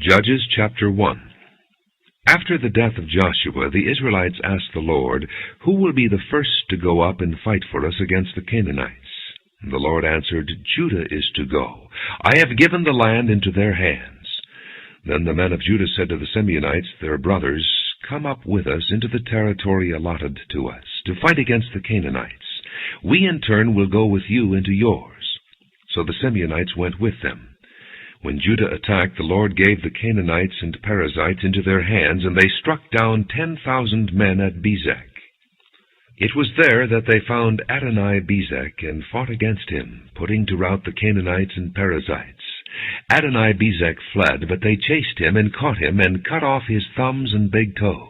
Judges chapter 1. After the death of Joshua, the Israelites asked the Lord, "Who will be the first to go up and fight for us against the Canaanites?" And the Lord answered, "Judah is to go. I have given the land into their hands." Then the men of Judah said to the Simeonites, their brothers, "Come up with us into the territory allotted to us, to fight against the Canaanites. We in turn will go with you into yours." So the Simeonites went with them. When Judah attacked, the Lord gave the Canaanites and Perizzites into their hands, and they struck down 10,000 men at Bezek. It was there that they found Adoni-Bezek and fought against him, putting to rout the Canaanites and Perizzites. Adoni-Bezek fled, but they chased him and caught him and cut off his thumbs and big toes.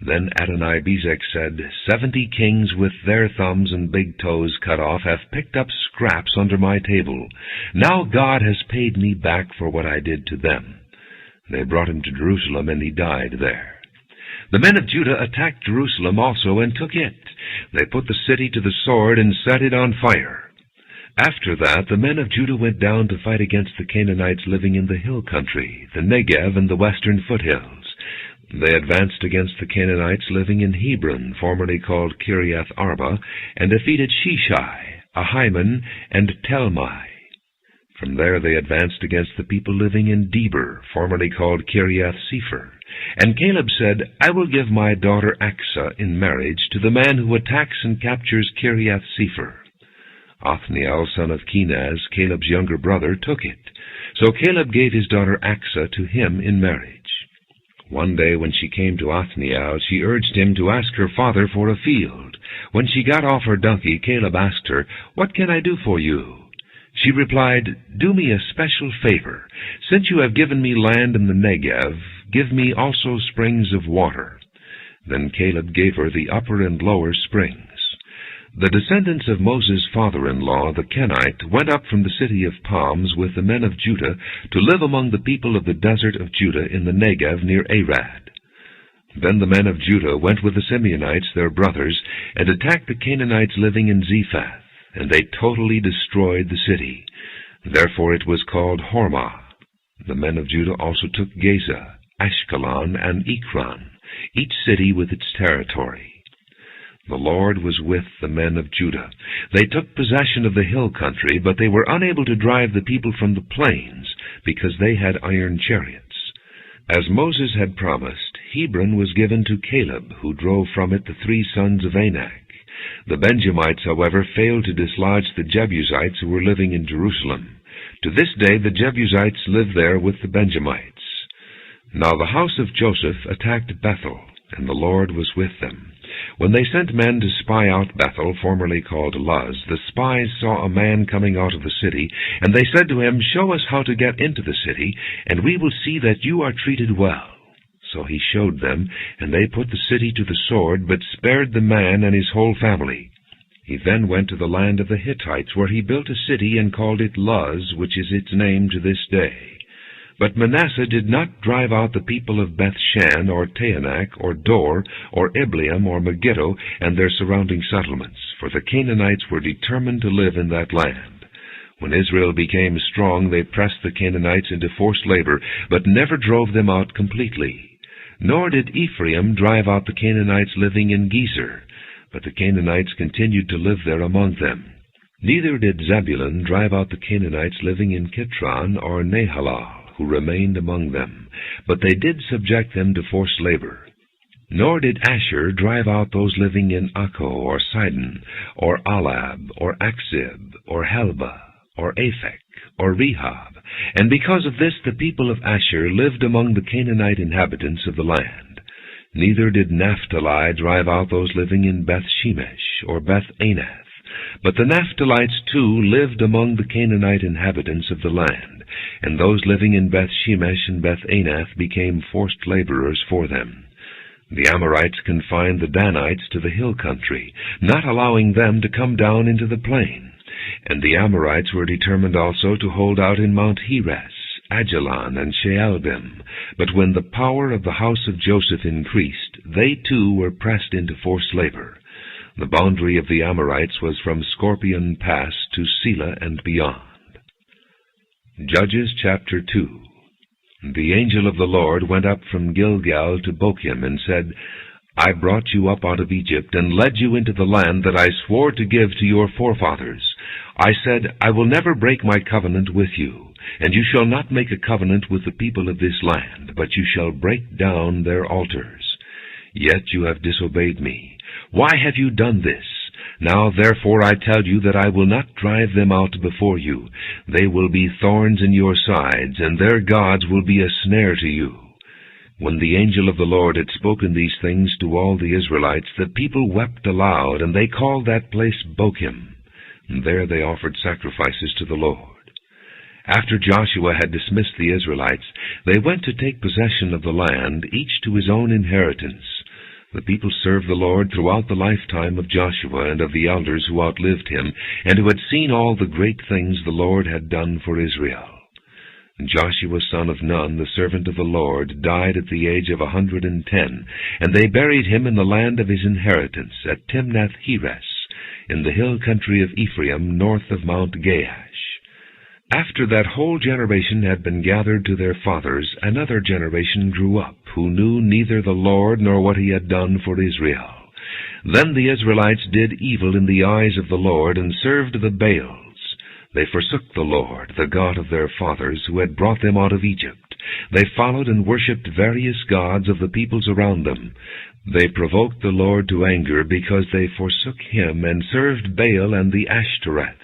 Then Adoni-Bezek said, 70 kings with their thumbs and big toes cut off have picked up scraps under my table. Now God has paid me back for what I did to them. They brought him to Jerusalem, and he died there. The men of Judah attacked Jerusalem also and took it. They put the city to the sword and set it on fire. After that, the men of Judah went down to fight against the Canaanites living in the hill country, the Negev and the western foothills. They advanced against the Canaanites living in Hebron, formerly called Kiriath Arba, and defeated Sheshai, Ahiman, and Telmai. From there they advanced against the people living in Debir, formerly called Kiriath Sepher. And Caleb said, "I will give my daughter Achsah in marriage to the man who attacks and captures Kiriath Sepher." Othniel, son of Kenaz, Caleb's younger brother, took it. So Caleb gave his daughter Achsah to him in marriage. One day when she came to Othniel, she urged him to ask her father for a field. When she got off her donkey, Caleb asked her, "What can I do for you?" She replied, "Do me a special favor. Since you have given me land in the Negev, give me also springs of water." Then Caleb gave her the upper and lower springs. The descendants of Moses' father-in-law, the Kenite, went up from the city of palms with the men of Judah to live among the people of the desert of Judah in the Negev near Arad. Then the men of Judah went with the Simeonites, their brothers, and attacked the Canaanites living in Zephath, and they totally destroyed the city. Therefore it was called Hormah. The men of Judah also took Gaza, Ashkelon, and Ekron, each city with its territory. The Lord was with the men of Judah. They took possession of the hill country, but they were unable to drive the people from the plains, because they had iron chariots. As Moses had promised, Hebron was given to Caleb, who drove from it the 3 sons of Anak. The Benjamites, however, failed to dislodge the Jebusites who were living in Jerusalem. To this day the Jebusites live there with the Benjamites. Now the house of Joseph attacked Bethel, and the Lord was with them. When they sent men to spy out Bethel, formerly called Luz, the spies saw a man coming out of the city, and they said to him, "Show us how to get into the city, and we will see that you are treated well." So he showed them, and they put the city to the sword, but spared the man and his whole family. He then went to the land of the Hittites, where he built a city and called it Luz, which is its name to this day. But Manasseh did not drive out the people of Bethshan, or Taanach, or Dor, or Ibleam, or Megiddo, and their surrounding settlements, for the Canaanites were determined to live in that land. When Israel became strong, they pressed the Canaanites into forced labor, but never drove them out completely. Nor did Ephraim drive out the Canaanites living in Gezer, but the Canaanites continued to live there among them. Neither did Zebulun drive out the Canaanites living in Kitron or Nahalal, who remained among them, but they did subject them to forced labor. Nor did Asher drive out those living in Akko, or Sidon, or Alab, or Akzib, or Helba, or Aphek, or Rehob, and because of this the people of Asher lived among the Canaanite inhabitants of the land. Neither did Naphtali drive out those living in Beth-Shemesh, or Beth-Anath, but the Naphtalites too lived among the Canaanite inhabitants of the land, and those living in Beth-Shemesh and Beth-Anath became forced laborers for them. The Amorites confined the Danites to the hill country, not allowing them to come down into the plain. And the Amorites were determined also to hold out in Mount Heres, Ajalon, and Shaalbim. But when the power of the house of Joseph increased, they too were pressed into forced labor. The boundary of the Amorites was from Scorpion Pass to Selah and beyond. Judges chapter 2. The angel of the Lord went up from Gilgal to Bochim, and said, I brought you up out of Egypt, and led you into the land that I swore to give to your forefathers. I said, I will never break my covenant with you, and you shall not make a covenant with the people of this land, but you shall break down their altars. Yet you have disobeyed me. Why have you done this? Now therefore I tell you that I will not drive them out before you. They will be thorns in your sides, and their gods will be a snare to you. When the angel of the Lord had spoken these things to all the Israelites, the people wept aloud, and they called that place Bochim. And there they offered sacrifices to the Lord. After Joshua had dismissed the Israelites, they went to take possession of the land, each to his own inheritance. The people served the Lord throughout the lifetime of Joshua and of the elders who outlived him, and who had seen all the great things the Lord had done for Israel. Joshua son of Nun, the servant of the Lord, died at the age of 110, and they buried him in the land of his inheritance, at Timnath-Heres, in the hill country of Ephraim, north of Mount Gaash. After that whole generation had been gathered to their fathers, another generation grew up, who knew neither the Lord nor what he had done for Israel. Then the Israelites did evil in the eyes of the Lord, and served the Baals. They forsook the Lord, the God of their fathers, who had brought them out of Egypt. They followed and worshipped various gods of the peoples around them. They provoked the Lord to anger, because they forsook him, and served Baal and the Ashtoreths.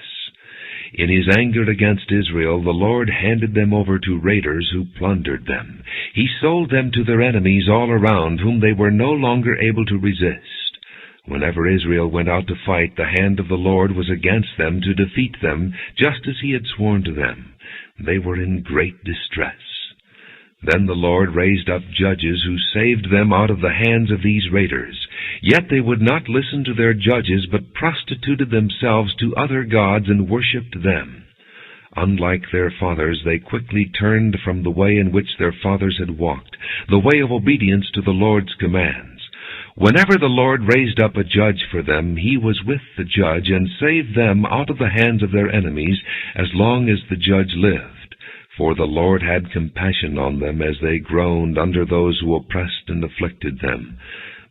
In his anger against Israel, the Lord handed them over to raiders who plundered them. He sold them to their enemies all around, whom they were no longer able to resist. Whenever Israel went out to fight, the hand of the Lord was against them to defeat them, just as he had sworn to them. They were in great distress. Then the Lord raised up judges who saved them out of the hands of these raiders. Yet they would not listen to their judges, but prostituted themselves to other gods and worshipped them. Unlike their fathers, they quickly turned from the way in which their fathers had walked, the way of obedience to the Lord's commands. Whenever the Lord raised up a judge for them, he was with the judge, and saved them out of the hands of their enemies, as long as the judge lived. For the Lord had compassion on them, as they groaned under those who oppressed and afflicted them.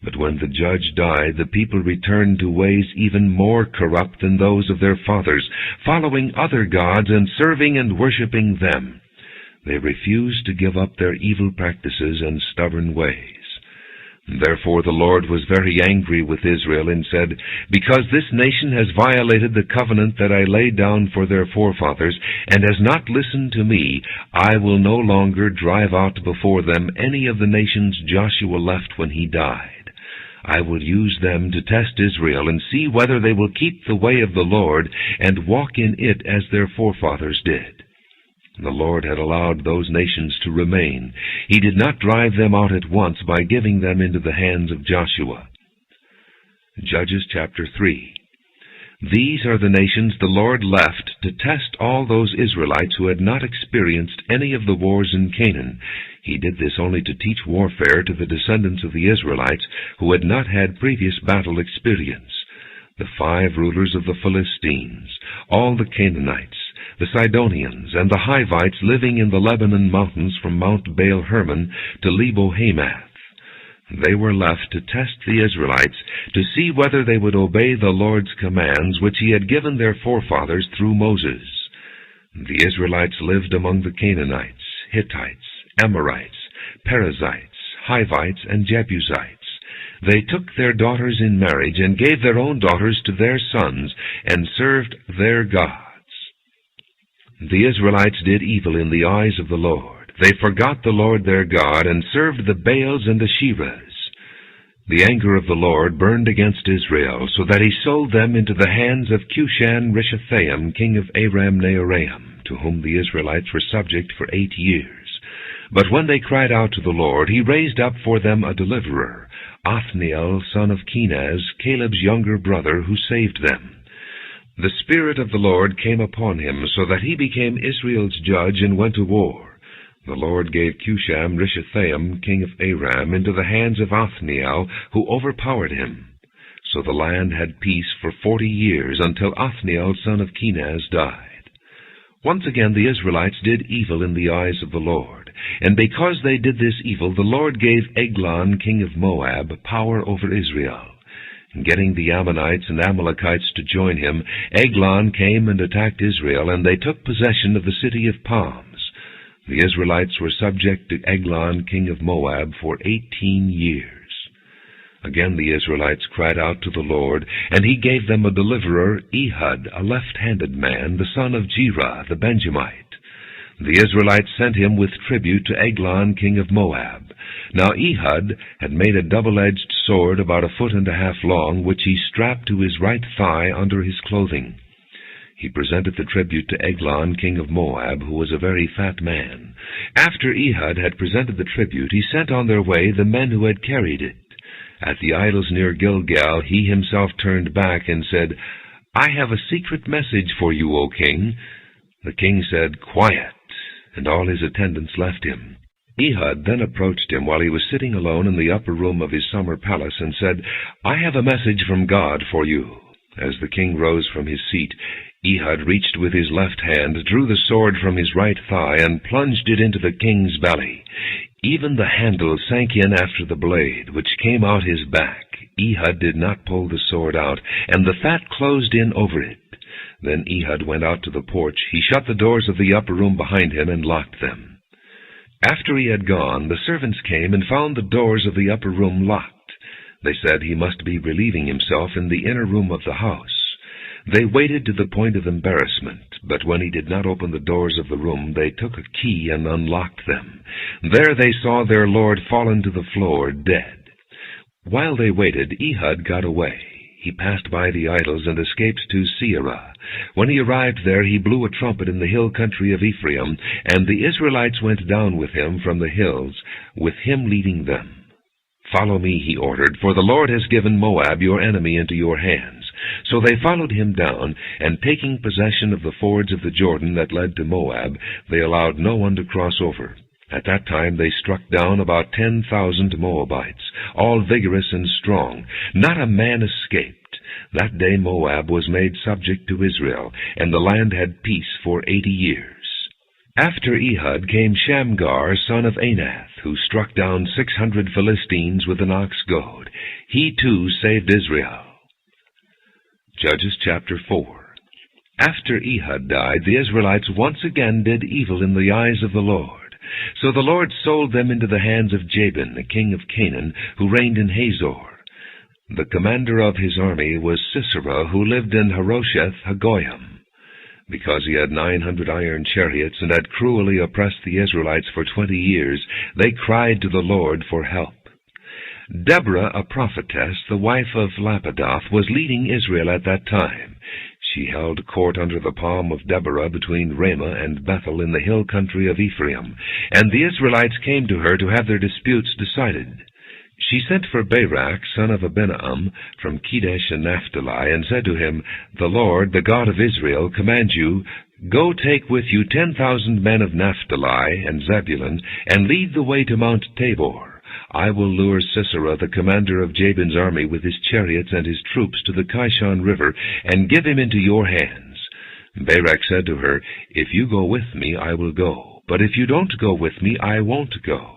But when the judge died, the people returned to ways even more corrupt than those of their fathers, following other gods and serving and worshipping them. They refused to give up their evil practices and stubborn ways. Therefore the Lord was very angry with Israel, and said, Because this nation has violated the covenant that I laid down for their forefathers, and has not listened to me, I will no longer drive out before them any of the nations Joshua left when he died. I will use them to test Israel, and see whether they will keep the way of the Lord, and walk in it as their forefathers did. The Lord had allowed those nations to remain. He did not drive them out at once by giving them into the hands of Joshua. Judges chapter 3. These are the nations the Lord left to test all those Israelites who had not experienced any of the wars in Canaan. He did this only to teach warfare to the descendants of the Israelites who had not had previous battle experience. The 5 rulers of the Philistines, all the Canaanites, the Sidonians, and the Hivites living in the Lebanon mountains from Mount Baal-Hermon to Lebo-Hamath. They were left to test the Israelites, to see whether they would obey the Lord's commands which he had given their forefathers through Moses. The Israelites lived among the Canaanites, Hittites, Amorites, Perizzites, Hivites, and Jebusites. They took their daughters in marriage, and gave their own daughters to their sons, and served their gods. The Israelites did evil in the eyes of the Lord. They forgot the Lord their God, and served the Baals and the Asherahs. The anger of the Lord burned against Israel, so that he sold them into the hands of Cushan-Rishathaim, king of Aram-Naharaim, to whom the Israelites were subject for 8 years. But when they cried out to the Lord, he raised up for them a deliverer, Othniel, son of Kenaz, Caleb's younger brother, who saved them. The Spirit of the Lord came upon him, so that he became Israel's judge and went to war. The Lord gave Cushan-Rishathaim, king of Aram, into the hands of Othniel, who overpowered him. So the land had peace for 40 years, until Othniel, son of Kenaz, died. Once again the Israelites did evil in the eyes of the Lord. And because they did this evil, the Lord gave Eglon, king of Moab, power over Israel. Getting the Ammonites and Amalekites to join him, Eglon came and attacked Israel, and they took possession of the city of Palms. The Israelites were subject to Eglon, king of Moab, for 18 years. Again the Israelites cried out to the Lord, and he gave them a deliverer, Ehud, a left-handed man, the son of Jerah, the Benjamite. The Israelites sent him with tribute to Eglon, king of Moab. Now Ehud had made a double-edged sword about 1.5 feet long, which he strapped to his right thigh under his clothing. He presented the tribute to Eglon, king of Moab, who was a very fat man. After Ehud had presented the tribute, he sent on their way the men who had carried it. At the idols near Gilgal, he himself turned back and said, "I have a secret message for you, O king." The king said, "Quiet," and all his attendants left him. Ehud then approached him while he was sitting alone in the upper room of his summer palace and said, "I have a message from God for you." As the king rose from his seat, Ehud reached with his left hand, drew the sword from his right thigh, and plunged it into the king's belly. Even the handle sank in after the blade, which came out his back. Ehud did not pull the sword out, and the fat closed in over it. Then Ehud went out to the porch. He shut the doors of the upper room behind him and locked them. After he had gone, the servants came and found the doors of the upper room locked. They said he must be relieving himself in the inner room of the house. They waited to the point of embarrassment, but when he did not open the doors of the room, they took a key and unlocked them. There they saw their lord fallen to the floor, dead. While they waited, Ehud got away. He passed by the idols and escaped to Seirah. When he arrived there, he blew a trumpet in the hill country of Ephraim, and the Israelites went down with him from the hills, with him leading them. "Follow me," he ordered, "for the Lord has given Moab, your enemy, into your hands." So they followed him down, and taking possession of the fords of the Jordan that led to Moab, they allowed no one to cross over. At that time they struck down about 10,000 Moabites, all vigorous and strong. Not a man escaped. That day Moab was made subject to Israel, and the land had peace for 80 years. After Ehud came Shamgar, son of Anath, who struck down 600 Philistines with an ox goad. He too saved Israel. Judges chapter 4. After Ehud died, the Israelites once again did evil in the eyes of the Lord. So the Lord sold them into the hands of Jabin, the king of Canaan, who reigned in Hazor. The commander of his army was Sisera, who lived in Harosheth Hagoyim. Because he had 900 iron chariots and had cruelly oppressed the Israelites for 20 years, they cried to the Lord for help. Deborah, a prophetess, the wife of Lapidoth, was leading Israel at that time. She held court under the palm of Deborah between Ramah and Bethel in the hill country of Ephraim, and the Israelites came to her to have their disputes decided. She sent for Barak, son of Abinoam, from Kedesh and Naphtali, and said to him, "The Lord, the God of Israel, commands you, go take with you 10,000 men of Naphtali and Zebulun, and lead the way to Mount Tabor. I will lure Sisera, the commander of Jabin's army, with his chariots and his troops to the Kishon River, and give him into your hands." Barak said to her, "If you go with me, I will go. But if you don't go with me, I won't go."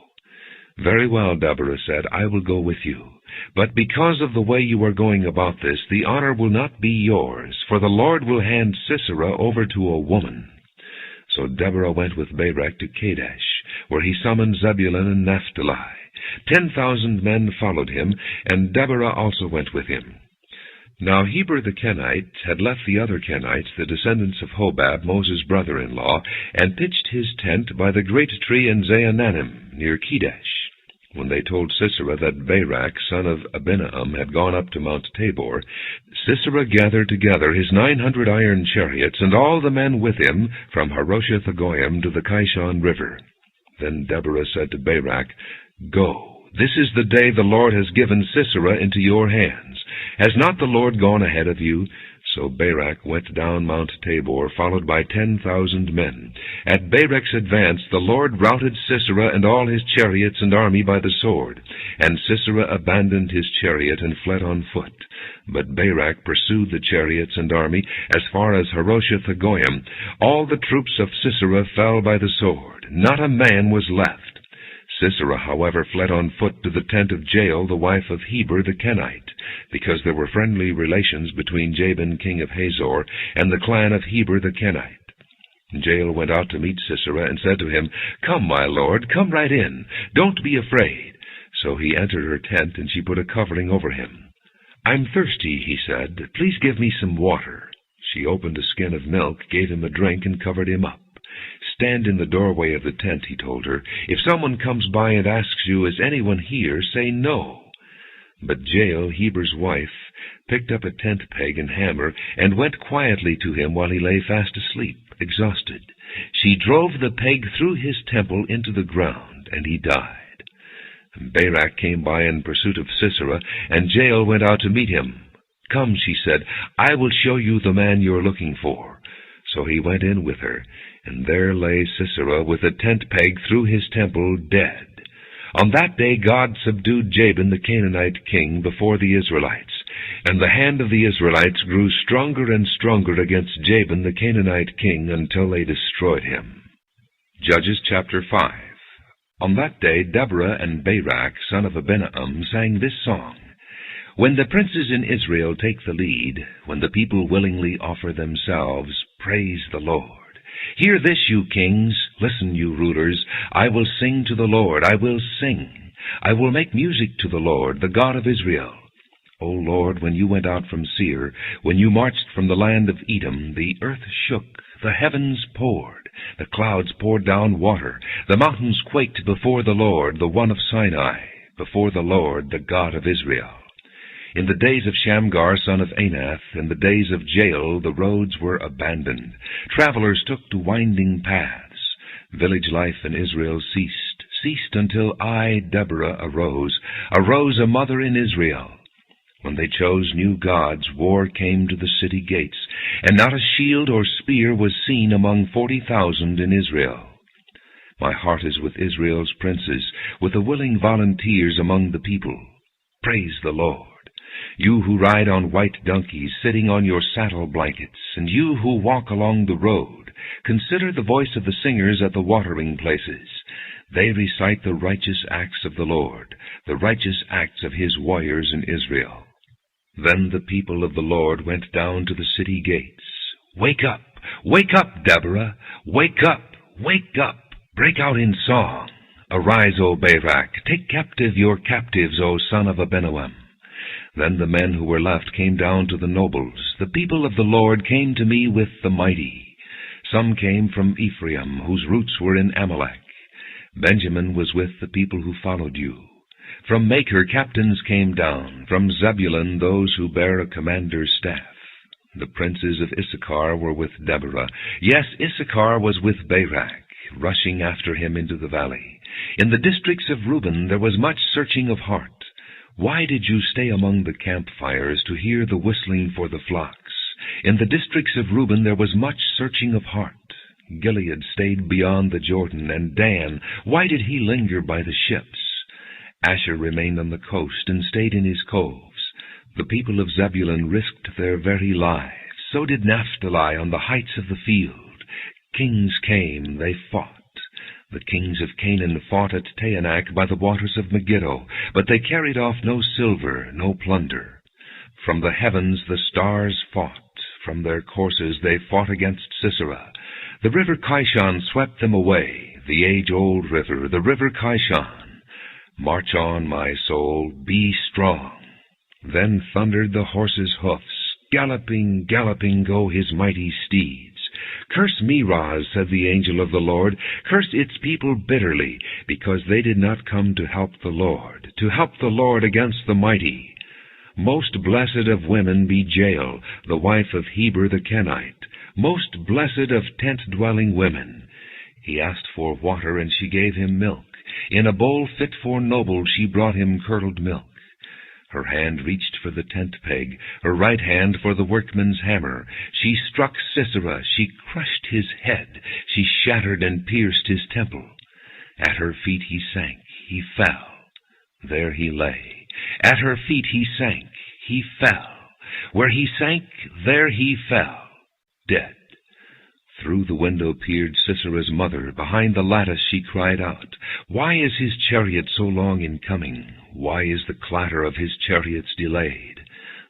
"Very well," Deborah said, "I will go with you. But because of the way you are going about this, the honor will not be yours, for the Lord will hand Sisera over to a woman." So Deborah went with Barak to Kadesh, where he summoned Zebulun and Naphtali. 10,000 men followed him, and Deborah also went with him. Now Heber the Kenite had left the other Kenites, the descendants of Hobab, Moses' brother-in-law, and pitched his tent by the great tree in Zaananim, near Kedesh. When they told Sisera that Barak, son of Abinoam, had gone up to Mount Tabor, Sisera gathered together his 900 iron chariots, and all the men with him, from Harosheth Hagoyim to the Kishon River. Then Deborah said to Barak, "Go, this is the day the Lord has given Sisera into your hands. Has not the Lord gone ahead of you? So Barak went down Mount Tabor, followed by 10,000 men. At Barak's advance the Lord routed Sisera and all his chariots and army by the sword. And Sisera abandoned his chariot and fled on foot. But Barak pursued the chariots and army as far as Haroshath-Hagoyim. All the troops of Sisera fell by the sword. Not a man was left. Sisera, however, fled on foot to the tent of Jael, the wife of Heber the Kenite, because there were friendly relations between Jabin, king of Hazor, and the clan of Heber the Kenite. Jael went out to meet Sisera and said to him, "Come, my lord, come right in. Don't be afraid." So he entered her tent, and she put a covering over him. "I'm thirsty," he said. "Please give me some water." She opened a skin of milk, gave him a drink, and covered him up. "Stand in the doorway of the tent," he told her. "If someone comes by and asks you, 'Is anyone here?' say no." But Jael, Heber's wife, picked up a tent peg and hammer and went quietly to him while he lay fast asleep, exhausted. She drove the peg through his temple into the ground, and he died. Barak came by in pursuit of Sisera, and Jael went out to meet him. "Come," she said, "I will show you the man you're looking for." So he went in with her, and there lay Sisera with a tent peg through his temple, dead. On that day God subdued Jabin the Canaanite king before the Israelites, and the hand of the Israelites grew stronger and stronger against Jabin the Canaanite king until they destroyed him. Judges chapter 5. On that day Deborah and Barak, son of Abinoam, sang this song. When the princes in Israel take the lead, when the people willingly offer themselves, praise the Lord. Hear this, you kings. Listen, you rulers. I will sing to the Lord. I will sing. I will make music to the Lord, the God of Israel. O Lord, when you went out from Seir, when you marched from the land of Edom, the earth shook, the heavens poured, the clouds poured down water, the mountains quaked before the Lord, the one of Sinai, before the Lord, the God of Israel. In the days of Shamgar, son of Anath, in the days of Jael, the roads were abandoned. Travelers took to winding paths. Village life in Israel ceased until I, Deborah, arose a mother in Israel. When they chose new gods, war came to the city gates, and not a shield or spear was seen among 40,000 in Israel. My heart is with Israel's princes, with the willing volunteers among the people. Praise the Lord. You who ride on white donkeys, sitting on your saddle blankets, and you who walk along the road, consider the voice of the singers at the watering places. They recite the righteous acts of the Lord, the righteous acts of his warriors in Israel. Then the people of the Lord went down to the city gates. Wake up, Deborah! Wake up, wake up! Break out in song! Arise, O Barak! Take captive your captives, O son of Abinoam! Then the men who were left came down to the nobles. The people of the Lord came to me with the mighty. Some came from Ephraim, whose roots were in Amalek. Benjamin was with the people who followed you. From Machir captains came down, from Zebulun those who bear a commander's staff. The princes of Issachar were with Deborah. Yes, Issachar was with Barak, rushing after him into the valley. In the districts of Reuben there was much searching of heart. Why did you stay among the campfires to hear the whistling for the flocks? In the districts of Reuben there was much searching of heart. Gilead stayed beyond the Jordan, and Dan, why did he linger by the ships? Asher remained on the coast and stayed in his coves. The people of Zebulun risked their very lives. So did Naphtali on the heights of the field. Kings came, they fought. The kings of Canaan fought at Taanach by the waters of Megiddo, but they carried off no silver, no plunder. From the heavens the stars fought. From their courses they fought against Sisera. The river Kishon swept them away, the age-old river, the river Kishon. March on, my soul, be strong. Then thundered the horse's hoofs. Galloping, galloping go his mighty steeds. Curse Meroz, said the angel of the Lord, curse its people bitterly, because they did not come to help the Lord against the mighty. Most blessed of women be Jael, the wife of Heber the Kenite, most blessed of tent-dwelling women. He asked for water, and she gave him milk. In a bowl fit for nobles she brought him curdled milk. Her hand reached for the tent peg, her right hand for the workman's hammer. She struck Sisera, she crushed his head, she shattered and pierced his temple. At her feet he sank, he fell. There he lay. At her feet he sank, he fell. Where he sank, there he fell, dead. Through the window peered Sisera's mother. Behind the lattice she cried out, "Why is his chariot so long in coming? Why is the clatter of his chariots delayed?"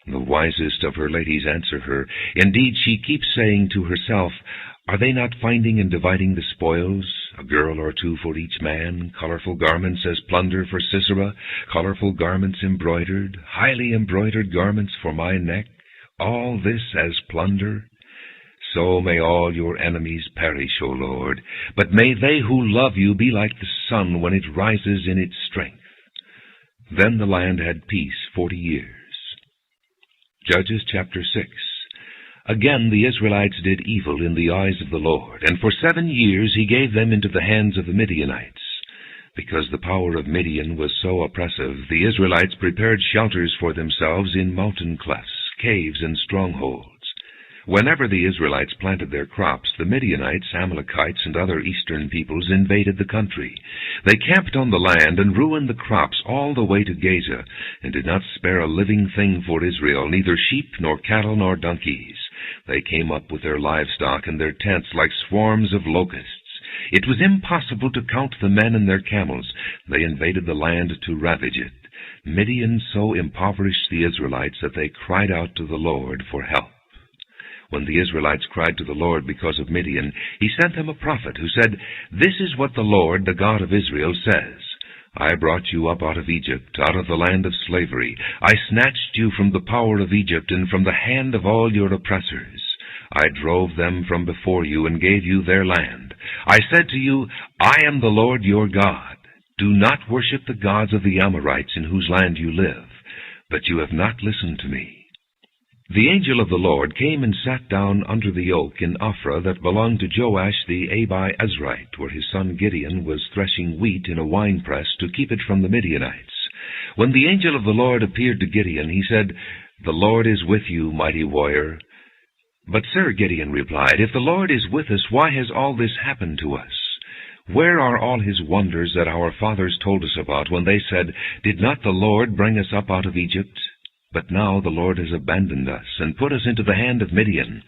The wisest of her ladies answer her. Indeed, she keeps saying to herself, "Are they not finding and dividing the spoils? A girl or two for each man, colorful garments as plunder for Sisera, colorful garments embroidered, highly embroidered garments for my neck, all this as plunder? So may all your enemies perish, O Lord, but may they who love you be like the sun when it rises in its strength." Then the land had peace 40 years. Judges chapter 6. Again the Israelites did evil in the eyes of the Lord, and for 7 years he gave them into the hands of the Midianites. Because the power of Midian was so oppressive, the Israelites prepared shelters for themselves in mountain clefts, caves, and strongholds. Whenever the Israelites planted their crops, the Midianites, Amalekites, and other eastern peoples invaded the country. They camped on the land and ruined the crops all the way to Gaza, and did not spare a living thing for Israel, neither sheep, nor cattle, nor donkeys. They came up with their livestock and their tents like swarms of locusts. It was impossible to count the men and their camels. They invaded the land to ravage it. Midian so impoverished the Israelites that they cried out to the Lord for help. When the Israelites cried to the Lord because of Midian, he sent them a prophet who said, "This is what the Lord, the God of Israel, says. I brought you up out of Egypt, out of the land of slavery. I snatched you from the power of Egypt and from the hand of all your oppressors. I drove them from before you and gave you their land. I said to you, I am the Lord your God. Do not worship the gods of the Amorites in whose land you live. But you have not listened to me. The angel of the Lord came and sat down under the oak in Ophrah that belonged to Joash the Abi-Ezrite, where his son Gideon was threshing wheat in a winepress to keep it from the Midianites. When the angel of the Lord appeared to Gideon, he said, "The Lord is with you, mighty warrior." "But, sir," Gideon replied, "if the Lord is with us, why has all this happened to us? Where are all his wonders that our fathers told us about when they said, 'Did not the Lord bring us up out of Egypt?' But now the Lord has abandoned us and put us into the hand of Midian."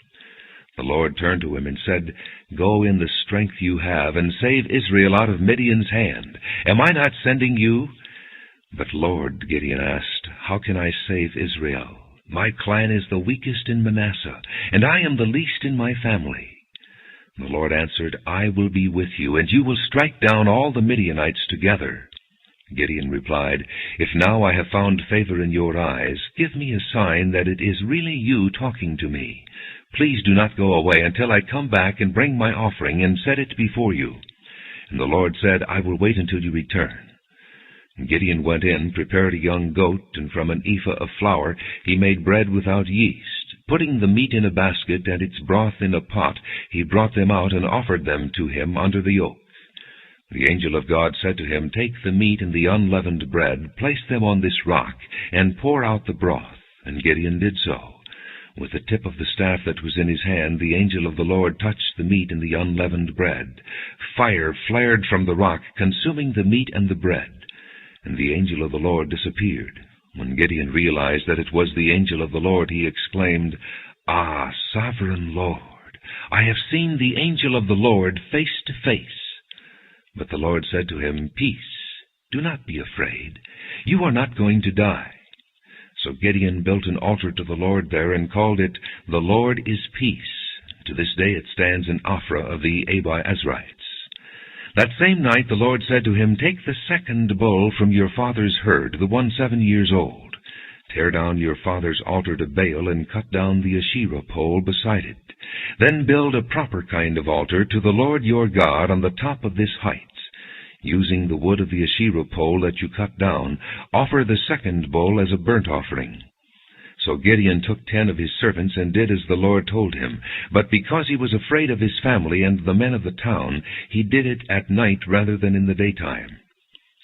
The Lord turned to him and said, "Go in the strength you have and save Israel out of Midian's hand. Am I not sending you?" "But Lord," Gideon asked, "how can I save Israel? My clan is the weakest in Manasseh, and I am the least in my family." The Lord answered, "I will be with you, and you will strike down all the Midianites together." Gideon replied, "If now I have found favor in your eyes, give me a sign that it is really you talking to me. Please do not go away until I come back and bring my offering and set it before you." And the Lord said, "I will wait until you return." Gideon went in, prepared a young goat, and from an ephah of flour he made bread without yeast. Putting the meat in a basket and its broth in a pot, he brought them out and offered them to him under the oak. The angel of God said to him, "Take the meat and the unleavened bread, place them on this rock, and pour out the broth." And Gideon did so. With the tip of the staff that was in his hand, the angel of the Lord touched the meat and the unleavened bread. Fire flared from the rock, consuming the meat and the bread. And the angel of the Lord disappeared. When Gideon realized that it was the angel of the Lord, he exclaimed, "Ah, sovereign Lord, I have seen the angel of the Lord face to face." But the Lord said to him, "Peace, do not be afraid. You are not going to die." So Gideon built an altar to the Lord there and called it, "The Lord is Peace." To this day it stands in Ophrah of the Abi-Ezrites. That same night the Lord said to him, "Take the second bull from your father's herd, the one 7 years old. Tear down your father's altar to Baal and cut down the Asherah pole beside it. Then build a proper kind of altar to the Lord your God on the top of this height. Using the wood of the Asherah pole that you cut down, offer the second bull as a burnt offering." So Gideon took 10 of his servants and did as the Lord told him. But because he was afraid of his family and the men of the town, he did it at night rather than in the daytime.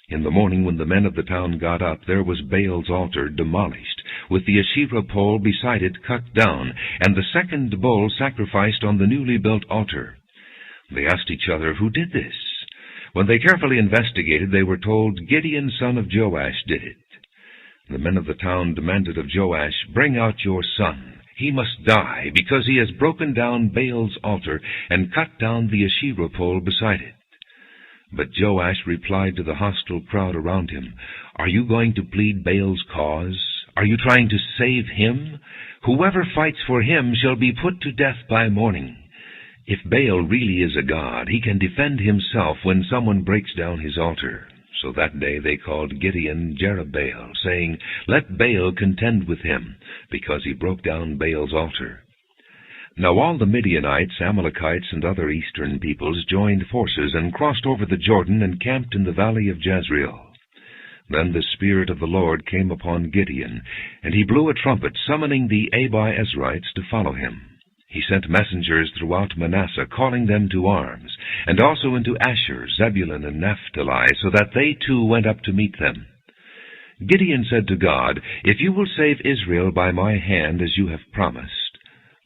In the morning when the men of the town got up, there was Baal's altar demolished, with the Asherah pole beside it cut down, and the second bull sacrificed on the newly built altar. They asked each other, "Who did this?" When they carefully investigated, they were told, "Gideon, son of Joash, did it." The men of the town demanded of Joash, "Bring out your son. He must die, because he has broken down Baal's altar and cut down the Asherah pole beside it." But Joash replied to the hostile crowd around him, "Are you going to plead Baal's cause? Are you trying to save him? Whoever fights for him shall be put to death by morning. If Baal really is a god, he can defend himself when someone breaks down his altar." So that day they called Gideon Jerubbaal, saying, "Let Baal contend with him, because he broke down Baal's altar." Now all the Midianites, Amalekites, and other eastern peoples joined forces and crossed over the Jordan and camped in the valley of Jezreel. Then the Spirit of the Lord came upon Gideon, and he blew a trumpet, summoning the Abiezrites to follow him. He sent messengers throughout Manasseh, calling them to arms, and also into Asher, Zebulun, and Naphtali, so that they too went up to meet them. Gideon said to God, "If you will save Israel by my hand, as you have promised,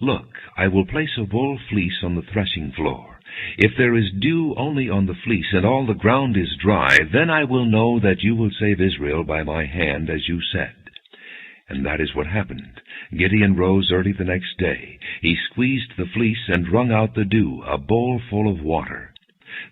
look, I will place a wool fleece on the threshing floor. If there is dew only on the fleece, and all the ground is dry, then I will know that you will save Israel by my hand, as you said." And that is what happened. Gideon rose early the next day. He squeezed the fleece and wrung out the dew, a bowl full of water.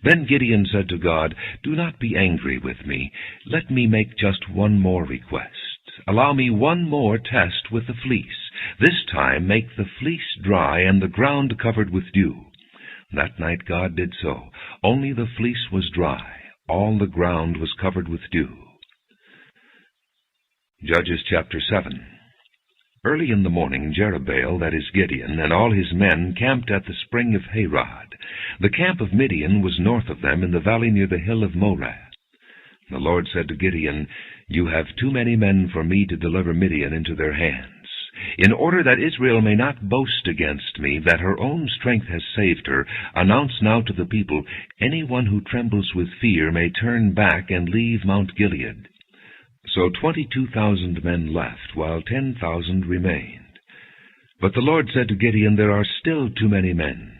Then Gideon said to God, "Do not be angry with me. Let me make just one more request. Allow me one more test with the fleece. This time make the fleece dry and the ground covered with dew." That night God did so. Only the fleece was dry. All the ground was covered with dew. Judges chapter 7. Early in the morning, Jerubbaal, that is Gideon, and all his men camped at the spring of Harod. The camp of Midian was north of them in the valley near the hill of Moreh. The Lord said to Gideon, "You have too many men for me to deliver Midian into their hands. In order that Israel may not boast against me that her own strength has saved her, announce now to the people, anyone who trembles with fear may turn back and leave Mount Gilead." So 22,000 men left, while 10,000 remained. But the Lord said to Gideon, "There are still too many men.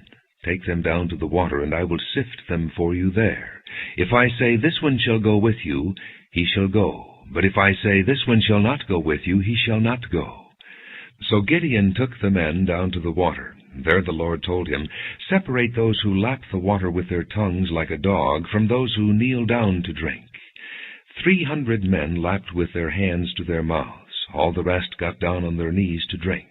Take them down to the water, and I will sift them for you there. If I say, 'This one shall go with you,' he shall go. But if I say, 'This one shall not go with you,' he shall not go." So Gideon took the men down to the water. There the Lord told him, "Separate those who lap the water with their tongues like a dog from those who kneel down to drink." 300 men lapped with their hands to their mouths. All the rest got down on their knees to drink.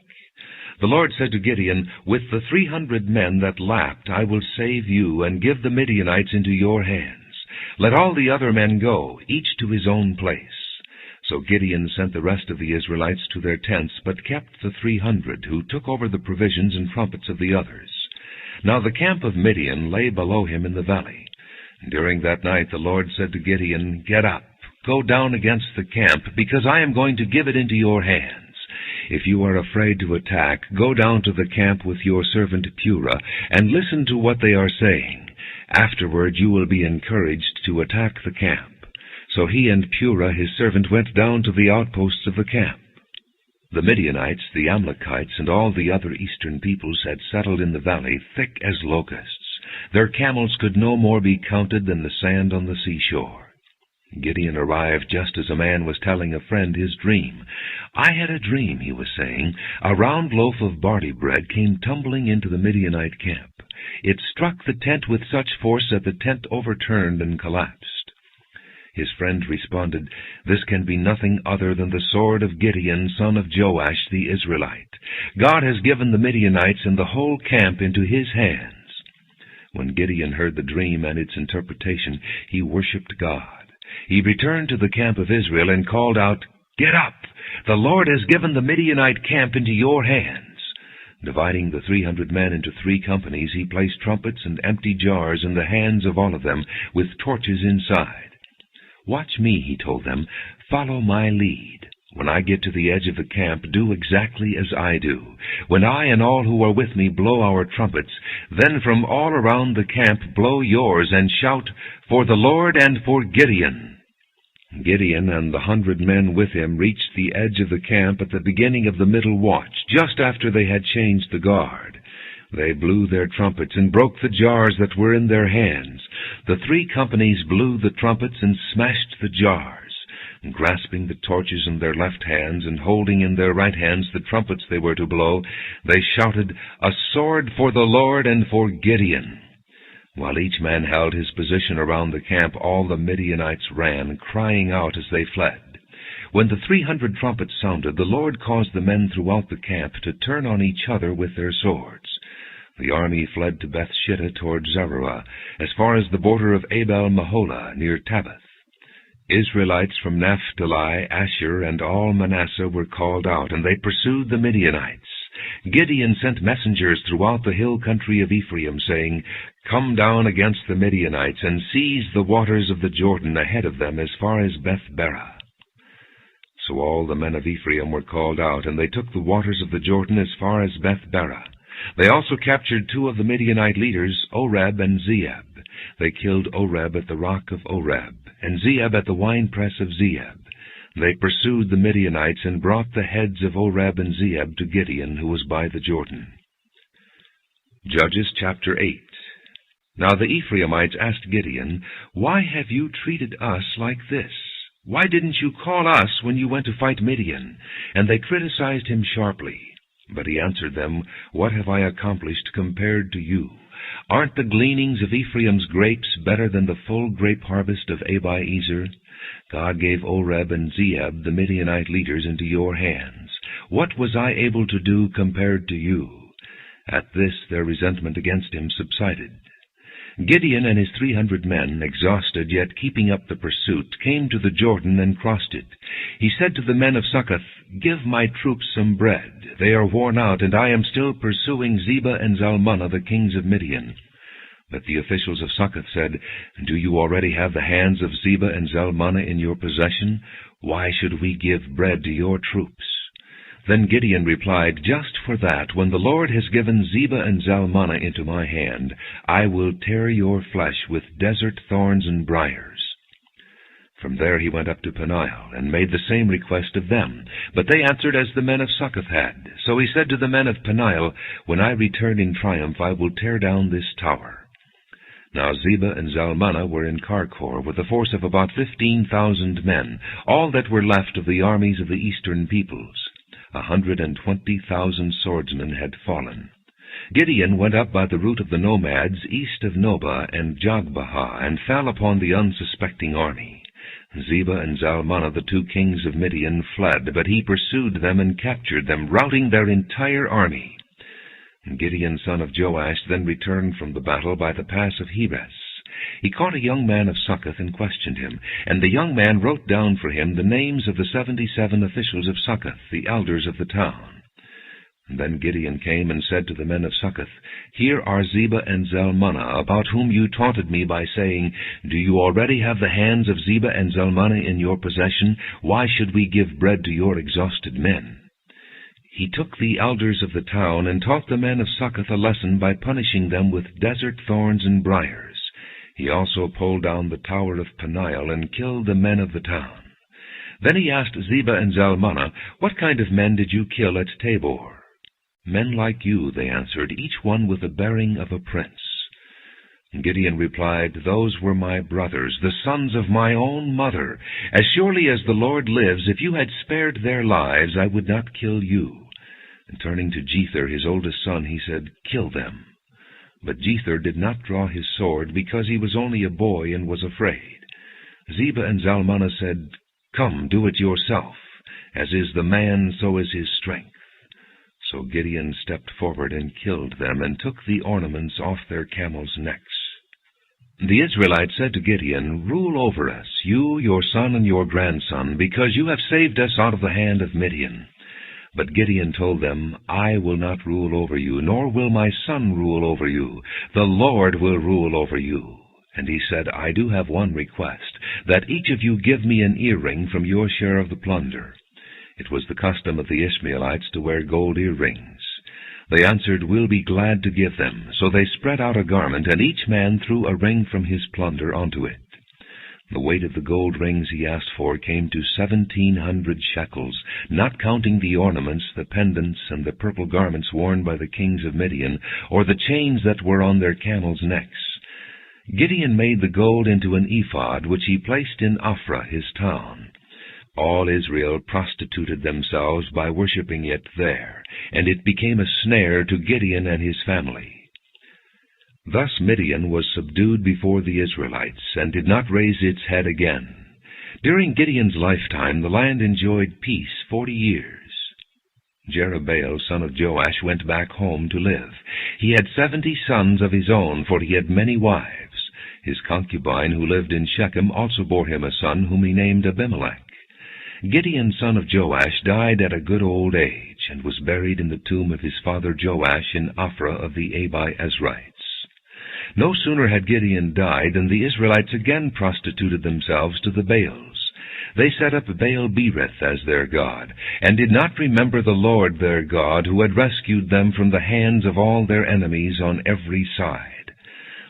The Lord said to Gideon, "With the 300 men that lapped I will save you and give the Midianites into your hands. Let all the other men go, each to his own place." So Gideon sent the rest of the Israelites to their tents, but kept the 300, who took over the provisions and trumpets of the others. Now the camp of Midian lay below him in the valley. During that night the Lord said to Gideon, "Get up, go down against the camp, because I am going to give it into your hands. If you are afraid to attack, go down to the camp with your servant Purah, and listen to what they are saying. Afterward you will be encouraged to attack the camp." So he and Purah his servant went down to the outposts of the camp. The Midianites, the Amalekites, and all the other eastern peoples had settled in the valley, thick as locusts. Their camels could no more be counted than the sand on the seashore. Gideon arrived just as a man was telling a friend his dream. "I had a dream," he was saying. "A round loaf of barley bread came tumbling into the Midianite camp. It struck the tent with such force that the tent overturned and collapsed." His friend responded, "This can be nothing other than the sword of Gideon, son of Joash the Israelite. God has given the Midianites and the whole camp into his hands." When Gideon heard the dream and its interpretation, he worshipped God. He returned to the camp of Israel and called out, "Get up! The Lord has given the Midianite camp into your hands." Dividing the 300 men into 3 companies, he placed trumpets and empty jars in the hands of all of them, with torches inside. "Watch me," he told them. "Follow my lead. When I get to the edge of the camp, do exactly as I do. When I and all who are with me blow our trumpets, then from all around the camp blow yours and shout, 'For the Lord and for Gideon.'" Gideon and the 100 men with him reached the edge of the camp at the beginning of the middle watch, just after they had changed the guard. They blew their trumpets and broke the jars that were in their hands. The 3 companies blew the trumpets and smashed the jars. And grasping the torches in their left hands and holding in their right hands the trumpets they were to blow, they shouted, "A sword for the Lord and for Gideon!" While each man held his position around the camp, all the Midianites ran, crying out as they fled. When the 300 trumpets sounded, the Lord caused the men throughout the camp to turn on each other with their swords. The army fled to Beth-shittah toward Zerah, as far as the border of Abel-Meholah, near Tabbath. Israelites from Naphtali, Asher, and all Manasseh were called out, and they pursued the Midianites. Gideon sent messengers throughout the hill country of Ephraim, saying, "Come down against the Midianites, and seize the waters of the Jordan ahead of them as far as Beth-barah." So all the men of Ephraim were called out, and they took the waters of the Jordan as far as Beth-barah. They also captured 2 of the Midianite leaders, Oreb and Zeeb. They killed Oreb at the rock of Oreb, and Zeeb at the winepress of Zeeb. They pursued the Midianites and brought the heads of Oreb and Zeeb to Gideon, who was by the Jordan. Judges chapter 8. Now the Ephraimites asked Gideon, "Why have you treated us like this? Why didn't you call us when you went to fight Midian?" And they criticized him sharply. But he answered them, "What have I accomplished compared to you? Aren't the gleanings of Ephraim's grapes better than the full grape harvest of Abiezer? God gave Oreb and Zeeb, the Midianite leaders, into your hands. What was I able to do compared to you?" At this their resentment against him subsided. Gideon and his 300 men, exhausted yet keeping up the pursuit, came to the Jordan and crossed it. He said to the men of Succoth, "Give my troops some bread. They are worn out, and I am still pursuing Zebah and Zalmunna, the kings of Midian." But the officials of Succoth said, "Do you already have the hands of Zebah and Zalmunna in your possession? Why should we give bread to your troops?" Then Gideon replied, "Just for that, when the Lord has given Zebah and Zalmunna into my hand, I will tear your flesh with desert thorns and briars." From there he went up to Peniel, and made the same request of them. But they answered as the men of Succoth had. So he said to the men of Peniel, "When I return in triumph, I will tear down this tower." Now Zebah and Zalmunna were in Karkor, with a force of about 15,000 men, all that were left of the armies of the eastern peoples. 120,000 swordsmen had fallen. Gideon went up by the route of the nomads, east of Nobah and Jogbehah, and fell upon the unsuspecting army. Zebah and Zalmunna, the 2 kings of Midian, fled, but he pursued them and captured them, routing their entire army. Gideon, son of Joash, then returned from the battle by the pass of Heres. He caught a young man of Succoth and questioned him, and the young man wrote down for him the names of the 77 officials of Succoth, the elders of the town. And then Gideon came and said to the men of Succoth, "Here are Zebah and Zalmunna, about whom you taunted me by saying, 'Do you already have the hands of Zebah and Zalmunna in your possession? Why should we give bread to your exhausted men?'" He took the elders of the town and taught the men of Succoth a lesson by punishing them with desert thorns and briars. He also pulled down the tower of Peniel and killed the men of the town. Then he asked Zebah and Zalmunna, "What kind of men did you kill at Tabor?" "Men like you," they answered, "each one with the bearing of a prince." Gideon replied, "Those were my brothers, the sons of my own mother. As surely as the Lord lives, if you had spared their lives, I would not kill you." And turning to Jether, his oldest son, he said, "Kill them." But Jether did not draw his sword, because he was only a boy and was afraid. Zebah and Zalmunna said, "Come, do it yourself. As is the man, so is his strength." So Gideon stepped forward and killed them, and took the ornaments off their camels' necks. The Israelites said to Gideon, "Rule over us, you, your son, and your grandson, because you have saved us out of the hand of Midian." But Gideon told them, "I will not rule over you, nor will my son rule over you. The Lord will rule over you." And he said, "I do have one request, that each of you give me an earring from your share of the plunder." It was the custom of the Ishmaelites to wear gold earrings. They answered, "We'll be glad to give them." So they spread out a garment, and each man threw a ring from his plunder onto it. The weight of the gold rings he asked for came to 1,700 shekels, not counting the ornaments, the pendants, and the purple garments worn by the kings of Midian, or the chains that were on their camels' necks. Gideon made the gold into an ephod, which he placed in Ophrah, his town. All Israel prostituted themselves by worshipping it there, and it became a snare to Gideon and his family. Thus Midian was subdued before the Israelites, and did not raise its head again. During Gideon's lifetime the land enjoyed peace 40 years. Jerubbaal, son of Joash, went back home to live. He had 70 sons of his own, for he had many wives. His concubine, who lived in Shechem, also bore him a son, whom he named Abimelech. Gideon, son of Joash, died at a good old age, and was buried in the tomb of his father Joash in Ophrah of the Abi-Ezrites. No sooner had Gideon died than the Israelites again prostituted themselves to the Baals. They set up Baal-Berith as their god, and did not remember the Lord their God, who had rescued them from the hands of all their enemies on every side.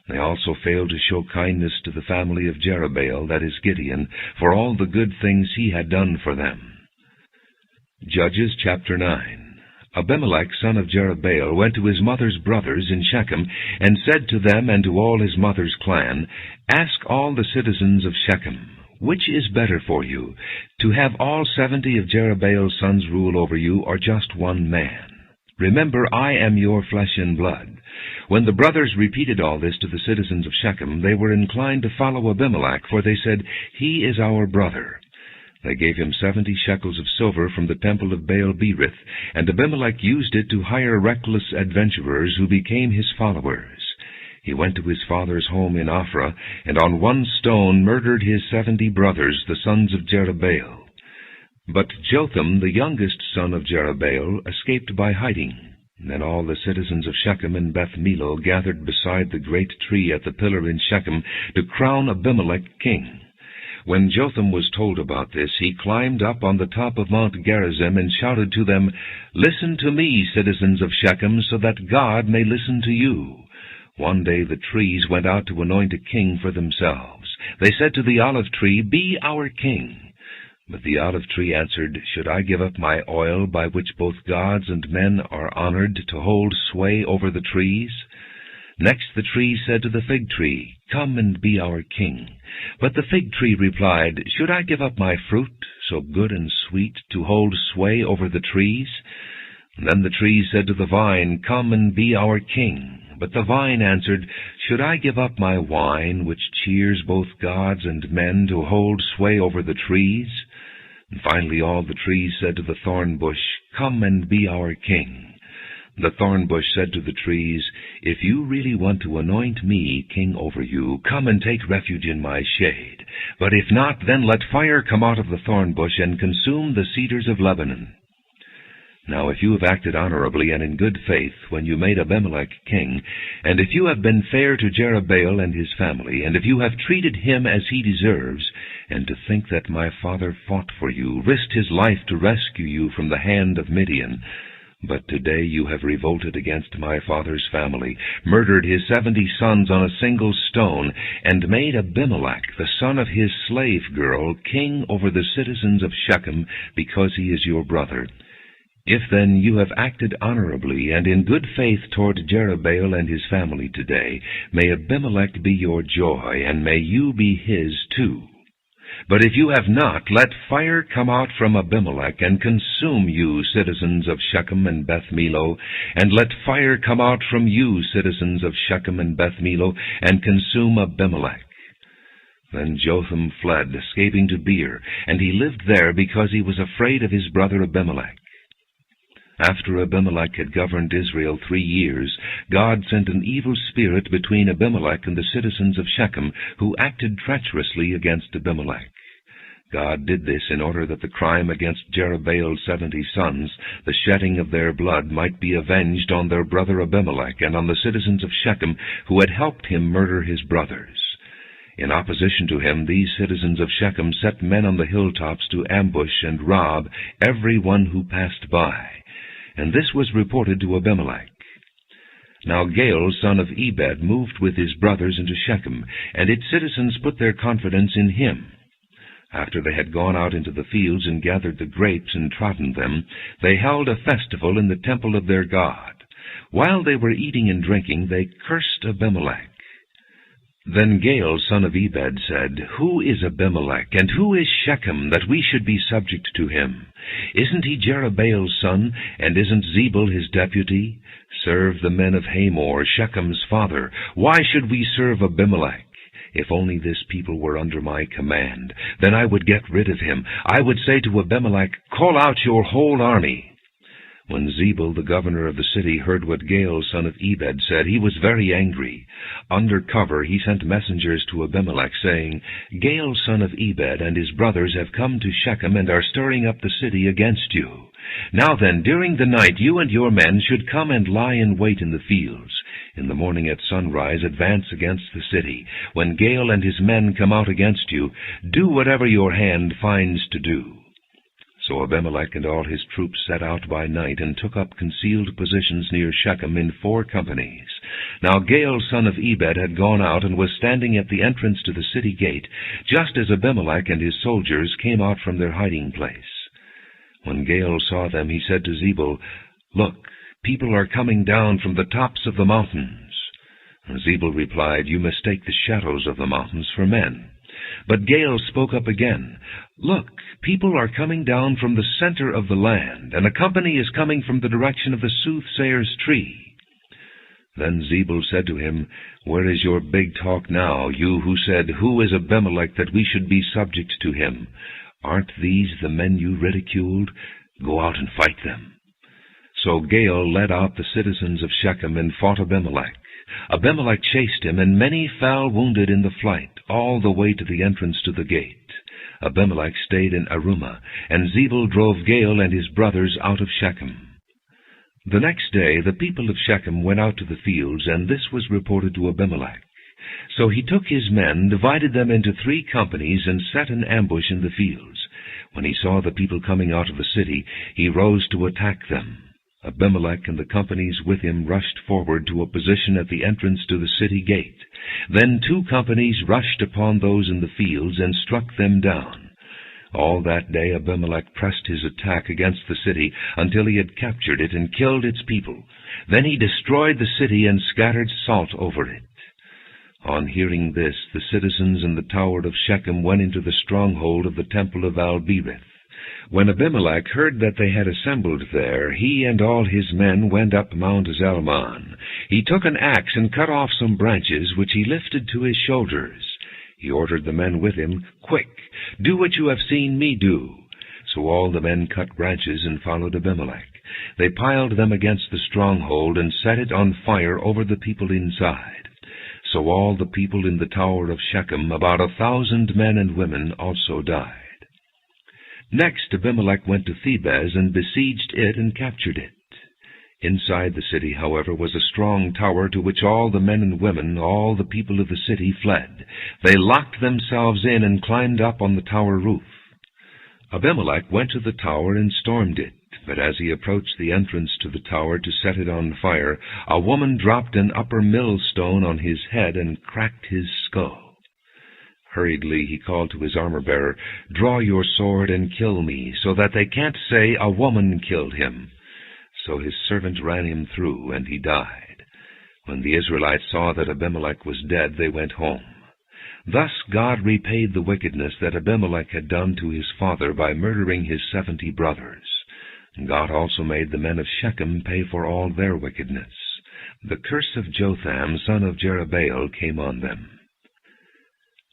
They also failed to show kindness to the family of Jerubbaal, that is Gideon, for all the good things he had done for them. Judges chapter 9. Abimelech, son of Jerubbaal, went to his mother's brothers in Shechem, and said to them and to all his mother's clan, "Ask all the citizens of Shechem, which is better for you, to have all 70 of Jerubbaal's sons rule over you, or just one man? Remember, I am your flesh and blood." When the brothers repeated all this to the citizens of Shechem, they were inclined to follow Abimelech, for they said, "He is our brother." They gave him 70 shekels of silver from the temple of Baal-Berith, and Abimelech used it to hire reckless adventurers who became his followers. He went to his father's home in Ophrah, and on one stone murdered his 70 brothers, the sons of Jerubbaal. But Jotham, the youngest son of Jerubbaal, escaped by hiding. Then all the citizens of Shechem and Beth Millo gathered beside the great tree at the pillar in Shechem to crown Abimelech king. When Jotham was told about this, he climbed up on the top of Mount Gerizim and shouted to them, "Listen to me, citizens of Shechem, so that God may listen to you." One day the trees went out to anoint a king for themselves. They said to the olive tree, "Be our king." But the olive tree answered, "Should I give up my oil, by which both gods and men are honored, to hold sway over the trees?" Next the tree said to the fig tree, "Come and be our king." But the fig tree replied, "Should I give up my fruit, so good and sweet, to hold sway over the trees?" And then the tree said to the vine, "Come and be our king." But the vine answered, "Should I give up my wine, which cheers both gods and men, to hold sway over the trees?" And finally all the trees said to the thorn bush, "Come and be our king." The thorn bush said to the trees, "If you really want to anoint me king over you, come and take refuge in my shade. But if not, then let fire come out of the thorn bush and consume the cedars of Lebanon." Now if you have acted honorably and in good faith when you made Abimelech king, and if you have been fair to Jerubbaal and his family, and if you have treated him as he deserves, and to think that my father fought for you, risked his life to rescue you from the hand of Midian, but today you have revolted against my father's family, murdered his 70 sons on a single stone, and made Abimelech, the son of his slave girl, king over the citizens of Shechem, because he is your brother. If then you have acted honorably and in good faith toward Jerubbaal and his family today, may Abimelech be your joy, and may you be his too. But if you have not, let fire come out from Abimelech and consume you, citizens of Shechem and Beth Millo, and let fire come out from you, citizens of Shechem and Beth Millo, and consume Abimelech. Then Jotham fled, escaping to Beer, and he lived there because he was afraid of his brother Abimelech. After Abimelech had governed Israel 3 years, God sent an evil spirit between Abimelech and the citizens of Shechem, who acted treacherously against Abimelech. God did this in order that the crime against Jerubbaal's 70 sons, the shedding of their blood, might be avenged on their brother Abimelech and on the citizens of Shechem, who had helped him murder his brothers. In opposition to him, these citizens of Shechem set men on the hilltops to ambush and rob every one who passed by. And this was reported to Abimelech. Now Gaal, son of Ebed, moved with his brothers into Shechem, and its citizens put their confidence in him. After they had gone out into the fields and gathered the grapes and trodden them, they held a festival in the temple of their God. While they were eating and drinking, they cursed Abimelech. Then Gaal, son of Ebed, said, Who is Abimelech, and who is Shechem, that we should be subject to him? Isn't he Jerubbaal's son, and isn't Zebul his deputy? Serve the men of Hamor, Shechem's father. Why should we serve Abimelech? If only this people were under my command, then I would get rid of him. I would say to Abimelech, Call out your whole army. When Zebul, the governor of the city, heard what Gaal, son of Ebed, said, he was very angry. Under cover he sent messengers to Abimelech, saying, Gaal, son of Ebed, and his brothers have come to Shechem and are stirring up the city against you. Now then, during the night you and your men should come and lie in wait in the fields. In the morning at sunrise advance against the city. When Gaal and his men come out against you, do whatever your hand finds to do. So Abimelech and all his troops set out by night and took up concealed positions near Shechem in 4 companies. Now Gaal, son of Ebed, had gone out and was standing at the entrance to the city gate, just as Abimelech and his soldiers came out from their hiding place. When Gaal saw them, he said to Zebul, Look, people are coming down from the tops of the mountains. And Zebul replied, You mistake the shadows of the mountains for men. But Gaal spoke up again, Look, people are coming down from the center of the land, and a company is coming from the direction of the soothsayer's tree. Then Zebul said to him, Where is your big talk now, you who said, Who is Abimelech that we should be subject to him? Aren't these the men you ridiculed? Go out and fight them. So Gaal led out the citizens of Shechem and fought Abimelech. Abimelech chased him, and many fell wounded in the flight, all the way to the entrance to the gate. Abimelech stayed in Arumah, and Zebul drove Gaal and his brothers out of Shechem. The next day the people of Shechem went out to the fields, and this was reported to Abimelech. So he took his men, divided them into 3 companies, and set an ambush in the fields. When he saw the people coming out of the city, he rose to attack them. Abimelech and the companies with him rushed forward to a position at the entrance to the city gate. Then 2 companies rushed upon those in the fields and struck them down. All that day Abimelech pressed his attack against the city until he had captured it and killed its people. Then he destroyed the city and scattered salt over it. On hearing this, the citizens in the tower of Shechem went into the stronghold of the temple of Al-Berith. When Abimelech heard that they had assembled there, he and all his men went up Mount Zalmon. He took an axe and cut off some branches, which he lifted to his shoulders. He ordered the men with him, Quick, do what you have seen me do. So all the men cut branches and followed Abimelech. They piled them against the stronghold and set it on fire over the people inside. So all the people in the tower of Shechem, about 1,000 men and women, also died. Next Abimelech went to Thebez and besieged it and captured it. Inside the city, however, was a strong tower to which all the men and women, all the people of the city, fled. They locked themselves in and climbed up on the tower roof. Abimelech went to the tower and stormed it, but as he approached the entrance to the tower to set it on fire, a woman dropped an upper millstone on his head and cracked his skull. Hurriedly he called to his armor-bearer, Draw your sword and kill me, so that they can't say a woman killed him. So his servant ran him through, and he died. When the Israelites saw that Abimelech was dead, they went home. Thus God repaid the wickedness that Abimelech had done to his father by murdering his 70 brothers. God also made the men of Shechem pay for all their wickedness. The curse of Jotham, son of Jerubbaal, came on them.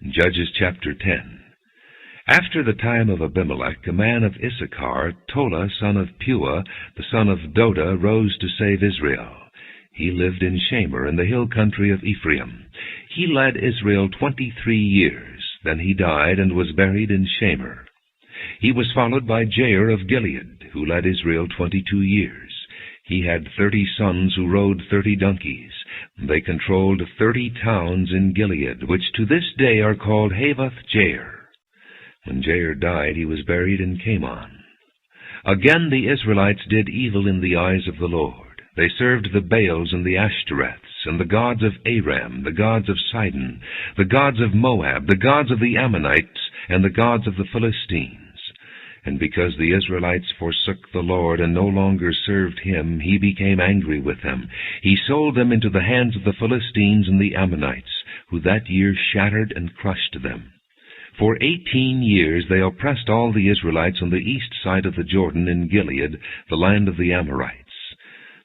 Judges chapter 10. After the time of Abimelech, a man of Issachar, Tola, son of Puah, the son of Doda, rose to save Israel. He lived in Shamir, in the hill country of Ephraim. He led Israel 23 years. Then he died and was buried in Shamir. He was followed by Jair of Gilead, who led Israel 22 years. He had 30 sons who rode 30 donkeys. They controlled 30 towns in Gilead, which to this day are called Havoth-Jair. When Jair died, he was buried in Camon. Again the Israelites did evil in the eyes of the Lord. They served the Baals and the Ashtoreths, and the gods of Aram, the gods of Sidon, the gods of Moab, the gods of the Ammonites, and the gods of the Philistines. And because the Israelites forsook the Lord and no longer served him, he became angry with them. He sold them into the hands of the Philistines and the Ammonites, who that year shattered and crushed them. For 18 years they oppressed all the Israelites on the east side of the Jordan in Gilead, the land of the Amorites.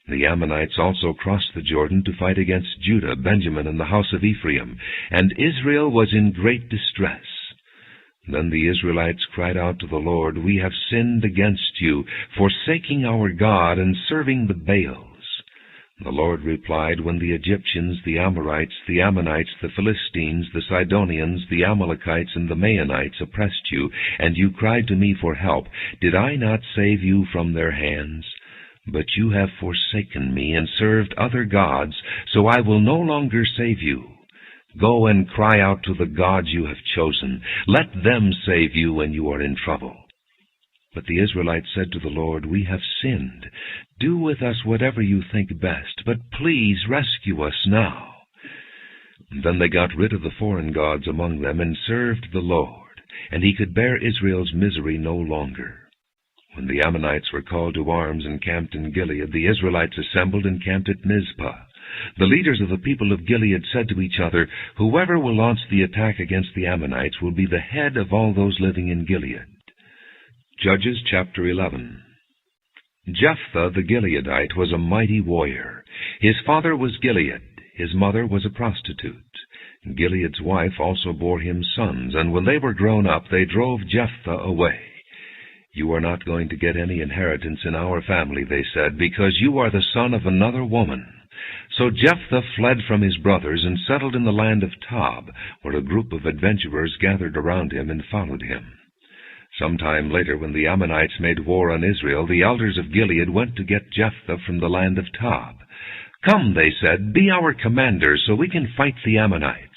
The Ammonites also crossed the Jordan to fight against Judah, Benjamin, and the house of Ephraim, and Israel was in great distress. Then the Israelites cried out to the Lord, "We have sinned against you, forsaking our God and serving the Baals." The Lord replied, "When the Egyptians, the Amorites, the Ammonites, the Philistines, the Sidonians, the Amalekites, and the Maonites oppressed you, and you cried to me for help, did I not save you from their hands? But you have forsaken me and served other gods, so I will no longer save you. Go and cry out to the gods you have chosen. Let them save you when you are in trouble." But the Israelites said to the Lord, "We have sinned. Do with us whatever you think best, but please rescue us now." Then they got rid of the foreign gods among them and served the Lord, and he could bear Israel's misery no longer. When the Ammonites were called to arms and camped in Gilead, the Israelites assembled and camped at Mizpah. The leaders of the people of Gilead said to each other, "Whoever will launch the attack against the Ammonites will be the head of all those living in Gilead." Judges chapter 11. Jephthah the Gileadite was a mighty warrior. His father was Gilead. His mother was a prostitute. Gilead's wife also bore him sons, and when they were grown up, they drove Jephthah away. "You are not going to get any inheritance in our family," they said, "because you are the son of another woman." So Jephthah fled from his brothers and settled in the land of Tob, where a group of adventurers gathered around him and followed him. Some time later, when the Ammonites made war on Israel, the elders of Gilead went to get Jephthah from the land of Tob. "Come," they said, "be our commander, so we can fight the Ammonites."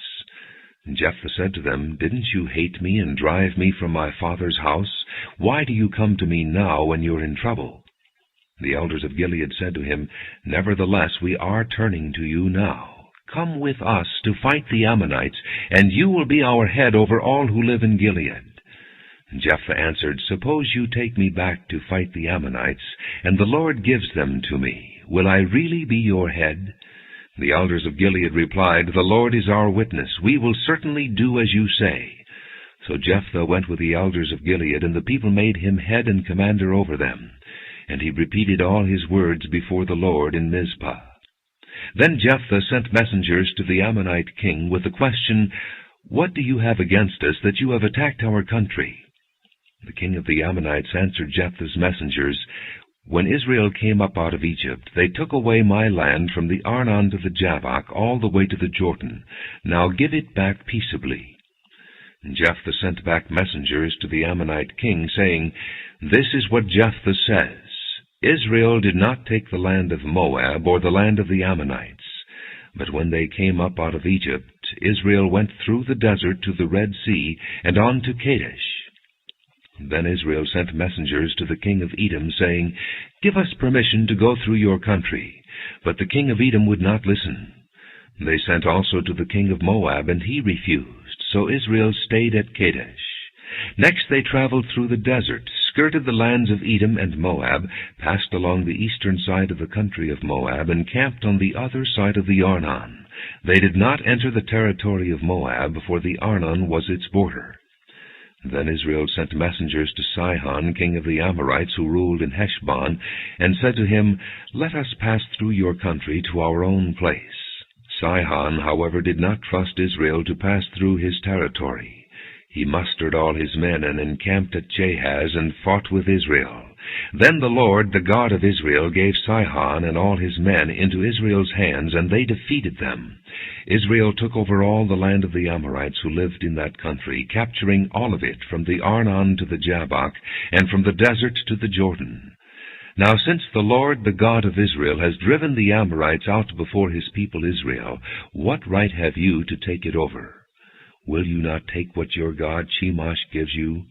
And Jephthah said to them, "Didn't you hate me and drive me from my father's house? Why do you come to me now when you're in trouble?" The elders of Gilead said to him, "Nevertheless, we are turning to you now. Come with us to fight the Ammonites, and you will be our head over all who live in Gilead." And Jephthah answered, "Suppose you take me back to fight the Ammonites, and the Lord gives them to me. Will I really be your head?" The elders of Gilead replied, "The Lord is our witness. We will certainly do as you say." So Jephthah went with the elders of Gilead, and the people made him head and commander over them. And he repeated all his words before the Lord in Mizpah. Then Jephthah sent messengers to the Ammonite king with the question, "What do you have against us that you have attacked our country?" The king of the Ammonites answered Jephthah's messengers, "When Israel came up out of Egypt, they took away my land from the Arnon to the Jabbok, all the way to the Jordan. Now give it back peaceably." And Jephthah sent back messengers to the Ammonite king, saying, "This is what Jephthah says. Israel did not take the land of Moab or the land of the Ammonites. But when they came up out of Egypt, Israel went through the desert to the Red Sea and on to Kadesh." Then Israel sent messengers to the king of Edom, saying, "Give us permission to go through your country." But the king of Edom would not listen. They sent also to the king of Moab, and he refused. So Israel stayed at Kadesh. Next they traveled through the desert, skirted the lands of Edom and Moab, passed along the eastern side of the country of Moab, and camped on the other side of the Arnon. They did not enter the territory of Moab, for the Arnon was its border. Then Israel sent messengers to Sihon, king of the Amorites, who ruled in Heshbon, and said to him, "Let us pass through your country to our own place." Sihon, however, did not trust Israel to pass through his territory. He mustered all his men and encamped at Jahaz and fought with Israel. Then the Lord, the God of Israel, gave Sihon and all his men into Israel's hands, and they defeated them. Israel took over all the land of the Amorites who lived in that country, capturing all of it from the Arnon to the Jabbok, and from the desert to the Jordan. Now since the Lord, the God of Israel, has driven the Amorites out before his people Israel, what right have you to take it over? Will you not take what your god Chemosh gives you?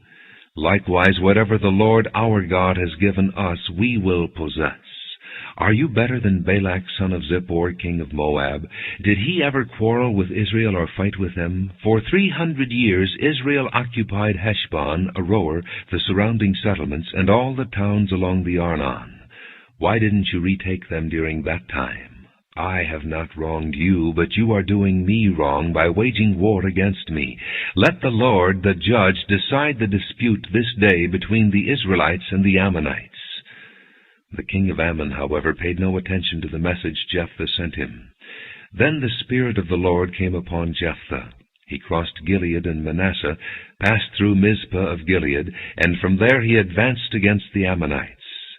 Likewise, whatever the Lord our God has given us, we will possess. Are you better than Balak son of Zippor, king of Moab? Did he ever quarrel with Israel or fight with them? For 300 years Israel occupied Heshbon, Aroer, the surrounding settlements, and all the towns along the Arnon. Why didn't you retake them during that time? I have not wronged you, but you are doing me wrong by waging war against me. Let the Lord, the judge, decide the dispute this day between the Israelites and the Ammonites. The king of Ammon, however, paid no attention to the message Jephthah sent him. Then the Spirit of the Lord came upon Jephthah. He crossed Gilead and Manasseh, passed through Mizpah of Gilead, and from there he advanced against the Ammonites.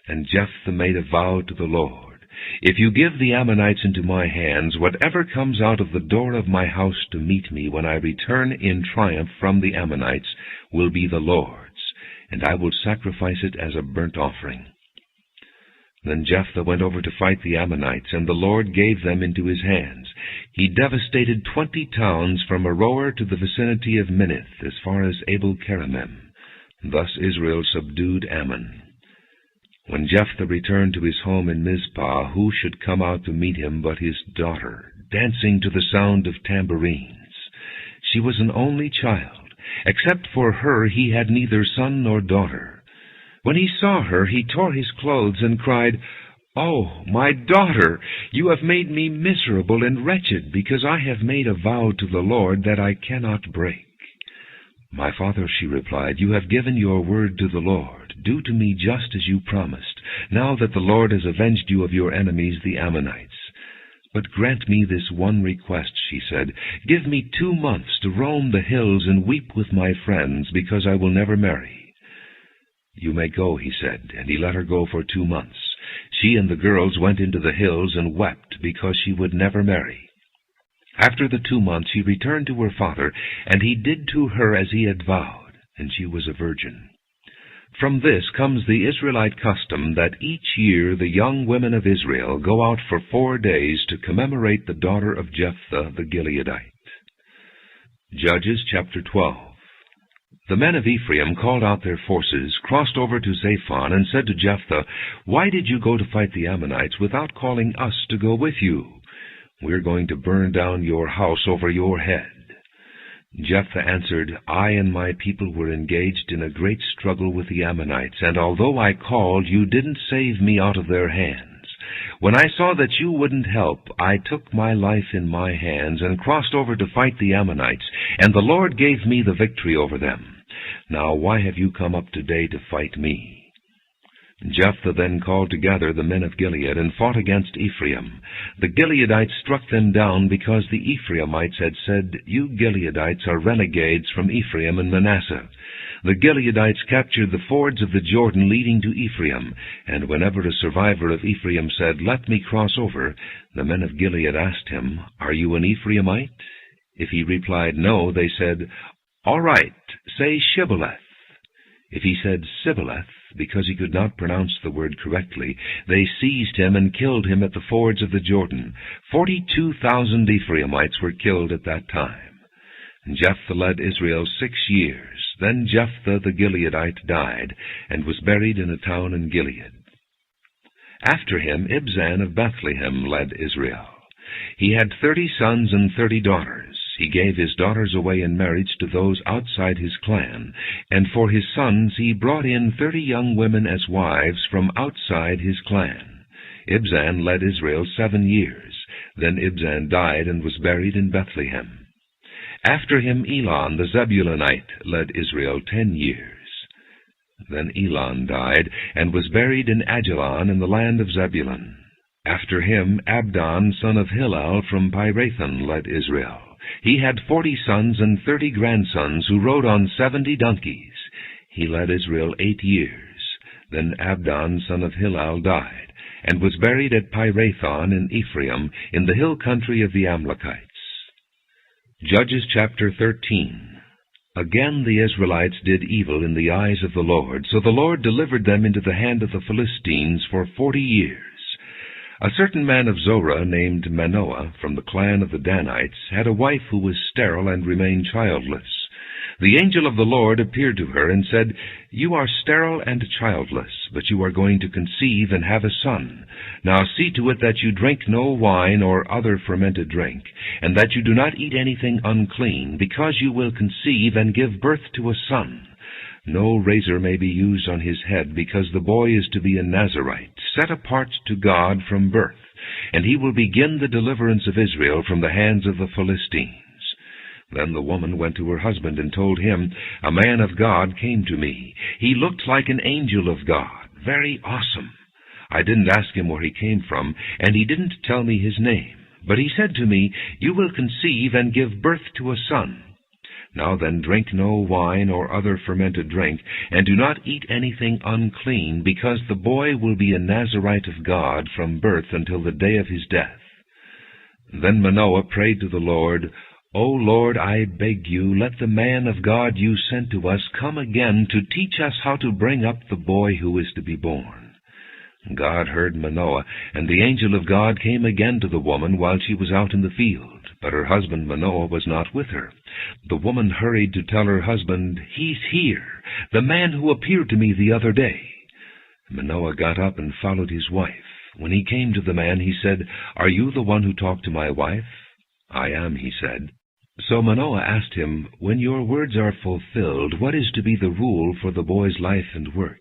And Jephthah made a vow to the Lord, "If you give the Ammonites into my hands, whatever comes out of the door of my house to meet me when I return in triumph from the Ammonites will be the Lord's, and I will sacrifice it as a burnt offering." Then Jephthah went over to fight the Ammonites, and the Lord gave them into his hands. He devastated 20 towns from Aroer to the vicinity of Minnith, as far as Abel-keramim. Thus Israel subdued Ammon. When Jephthah returned to his home in Mizpah, who should come out to meet him but his daughter, dancing to the sound of tambourines? She was an only child. Except for her he had neither son nor daughter. When he saw her, he tore his clothes and cried, "Oh, my daughter, you have made me miserable and wretched, because I have made a vow to the Lord that I cannot break." "My father," she replied, "you have given your word to the Lord. Do to me just as you promised, now that the Lord has avenged you of your enemies, the Ammonites. But grant me this one request," she said. "Give me 2 months to roam the hills and weep with my friends, because I will never marry." "You may go," he said, and he let her go for 2 months. She and the girls went into the hills and wept because she would never marry. After the 2 months he returned to her father, and he did to her as he had vowed, and she was a virgin. From this comes the Israelite custom that each year the young women of Israel go out for 4 days to commemorate the daughter of Jephthah the Gileadite. Judges chapter 12. The men of Ephraim called out their forces, crossed over to Zaphon, and said to Jephthah, "Why did you go to fight the Ammonites without calling us to go with you? We're going to burn down your house over your head." Jephthah answered, "I and my people were engaged in a great struggle with the Ammonites, and although I called, you didn't save me out of their hands. When I saw that you wouldn't help, I took my life in my hands and crossed over to fight the Ammonites, and the Lord gave me the victory over them. Now why have you come up today to fight me?" Jephthah then called together the men of Gilead and fought against Ephraim. The Gileadites struck them down because the Ephraimites had said, "You Gileadites are renegades from Ephraim and Manasseh." The Gileadites captured the fords of the Jordan leading to Ephraim, and whenever a survivor of Ephraim said, "Let me cross over," the men of Gilead asked him, "Are you an Ephraimite?" If he replied no, they said, "All right, say Shibboleth." If he said Sibboleth, because he could not pronounce the word correctly, they seized him and killed him at the fords of the Jordan. 42,000 Ephraimites were killed at that time. Jephthah led Israel 6 years. Then Jephthah the Gileadite died, and was buried in a town in Gilead. After him Ibzan of Bethlehem led Israel. He had 30 sons and 30 daughters. He gave his daughters away in marriage to those outside his clan, and for his sons he brought in 30 young women as wives from outside his clan. Ibzan led Israel 7 years. Then Ibzan died and was buried in Bethlehem. After him Elon the Zebulunite led Israel 10 years. Then Elon died and was buried in Ajalon in the land of Zebulun. After him Abdon son of Hillel from Pirathon led Israel. He had 40 sons and 30 grandsons who rode on 70 donkeys. He led Israel 8 years. Then Abdon son of Hillel died, and was buried at Pirathon in Ephraim, in the hill country of the Amalekites. Judges chapter 13. Again the Israelites did evil in the eyes of the Lord, so the Lord delivered them into the hand of the Philistines for 40 years. A certain man of Zorah named Manoah, from the clan of the Danites, had a wife who was sterile and remained childless. The angel of the Lord appeared to her and said, "You are sterile and childless, but you are going to conceive and have a son. Now see to it that you drink no wine or other fermented drink, and that you do not eat anything unclean, because you will conceive and give birth to a son. No razor may be used on his head, because the boy is to be a Nazirite, set apart to God from birth, and he will begin the deliverance of Israel from the hands of the Philistines." Then the woman went to her husband and told him, "A man of God came to me. He looked like an angel of God, very awesome. I didn't ask him where he came from, and he didn't tell me his name. But he said to me, 'You will conceive and give birth to a son. Now then, drink no wine or other fermented drink, and do not eat anything unclean, because the boy will be a Nazirite of God from birth until the day of his death.' Then Manoah prayed to the Lord, 'O Lord, I beg you, let the man of God you sent to us come again to teach us how to bring up the boy who is to be born.' God heard Manoah, and the angel of God came again to the woman while she was out in the field, but her husband Manoah was not with her. The woman hurried to tell her husband, 'He's here, the man who appeared to me the other day.' Manoah got up and followed his wife. When he came to the man, he said, 'Are you the one who talked to my wife?' 'I am,' he said. So Manoah asked him, 'When your words are fulfilled, what is to be the rule for the boy's life and work?'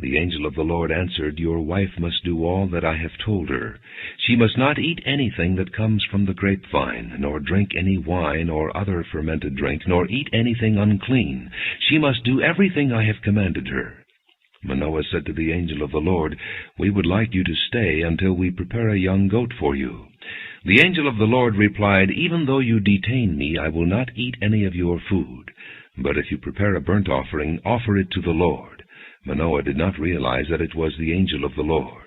The angel of the Lord answered, 'Your wife must do all that I have told her. She must not eat anything that comes from the grapevine, nor drink any wine or other fermented drink, nor eat anything unclean. She must do everything I have commanded her.' Manoah said to the angel of the Lord, 'We would like you to stay until we prepare a young goat for you.' The angel of the Lord replied, 'Even though you detain me, I will not eat any of your food. But if you prepare a burnt offering, offer it to the Lord.' Manoah did not realize that it was the angel of the Lord.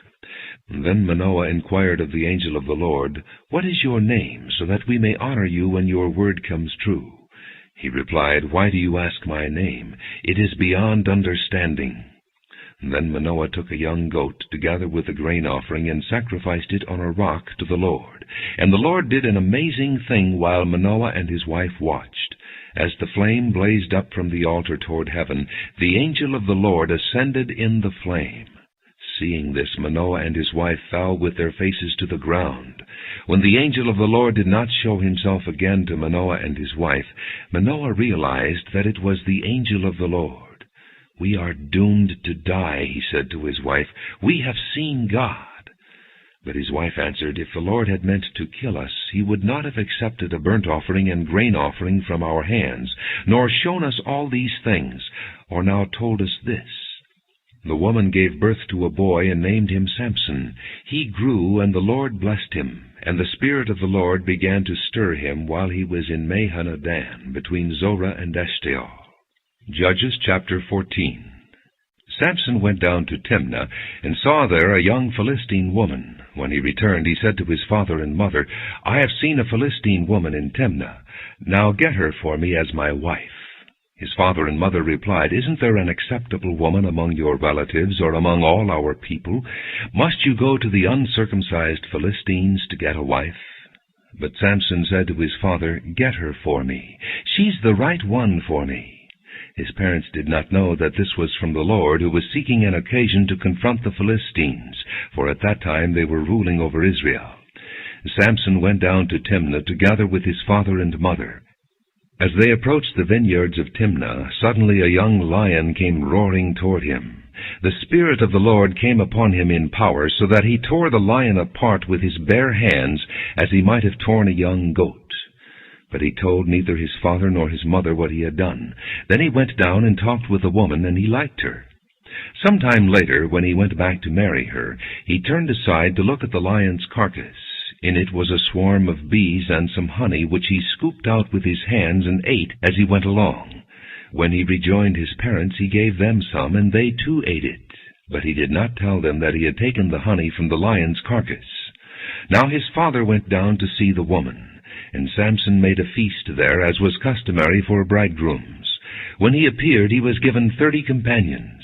Then Manoah inquired of the angel of the Lord, 'What is your name, so that we may honor you when your word comes true?' He replied, 'Why do you ask my name? It is beyond understanding.' Then Manoah took a young goat, together with the grain offering, and sacrificed it on a rock to the Lord. And the Lord did an amazing thing while Manoah and his wife watched. As the flame blazed up from the altar toward heaven, the angel of the Lord ascended in the flame. Seeing this, Manoah and his wife fell with their faces to the ground. When the angel of the Lord did not show himself again to Manoah and his wife, Manoah realized that it was the angel of the Lord. 'We are doomed to die,' he said to his wife. 'We have seen God.' But his wife answered, 'If the Lord had meant to kill us, he would not have accepted a burnt offering and grain offering from our hands, nor shown us all these things, or now told us this.' The woman gave birth to a boy and named him Samson. He grew, and the Lord blessed him, and the Spirit of the Lord began to stir him while he was in Mahaneh-dan, between Zorah and Eshtaol. Judges chapter 14. Samson went down to Timnah, and saw there a young Philistine woman. When he returned, he said to his father and mother, 'I have seen a Philistine woman in Timnah. Now get her for me as my wife.' His father and mother replied, 'Isn't there an acceptable woman among your relatives, or among all our people? Must you go to the uncircumcised Philistines to get a wife?' But Samson said to his father, 'Get her for me. She's the right one for me.' His parents did not know that this was from the Lord, who was seeking an occasion to confront the Philistines, for at that time they were ruling over Israel. Samson went down to Timnah together with his father and mother. As they approached the vineyards of Timnah, suddenly a young lion came roaring toward him. The Spirit of the Lord came upon him in power, so that he tore the lion apart with his bare hands, as he might have torn a young goat. But he told neither his father nor his mother what he had done. Then he went down and talked with the woman, and he liked her. Some time later, when he went back to marry her, he turned aside to look at the lion's carcass. In it was a swarm of bees and some honey, which he scooped out with his hands and ate as he went along. When he rejoined his parents, he gave them some, and they too ate it. But he did not tell them that he had taken the honey from the lion's carcass. Now his father went down to see the woman. And Samson made a feast there, as was customary for bridegrooms. When he appeared, he was given 30 companions.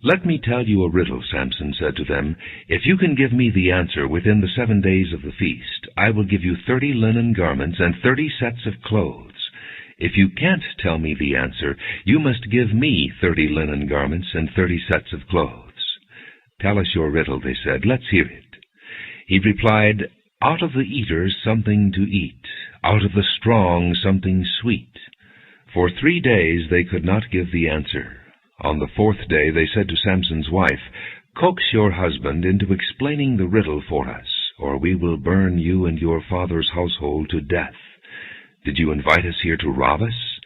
'Let me tell you a riddle,' Samson said to them. 'If you can give me the answer within the 7 days of the feast, I will give you 30 linen garments and 30 sets of clothes. If you can't tell me the answer, you must give me 30 linen garments and 30 sets of clothes." "Tell us your riddle," they said. "Let's hear it." He replied, "Out of the eaters something to eat, out of the strong something sweet." For 3 days they could not give the answer. On the 4th day they said to Samson's wife, "Coax your husband into explaining the riddle for us, or we will burn you and your father's household to death. Did you invite us here to rob us?"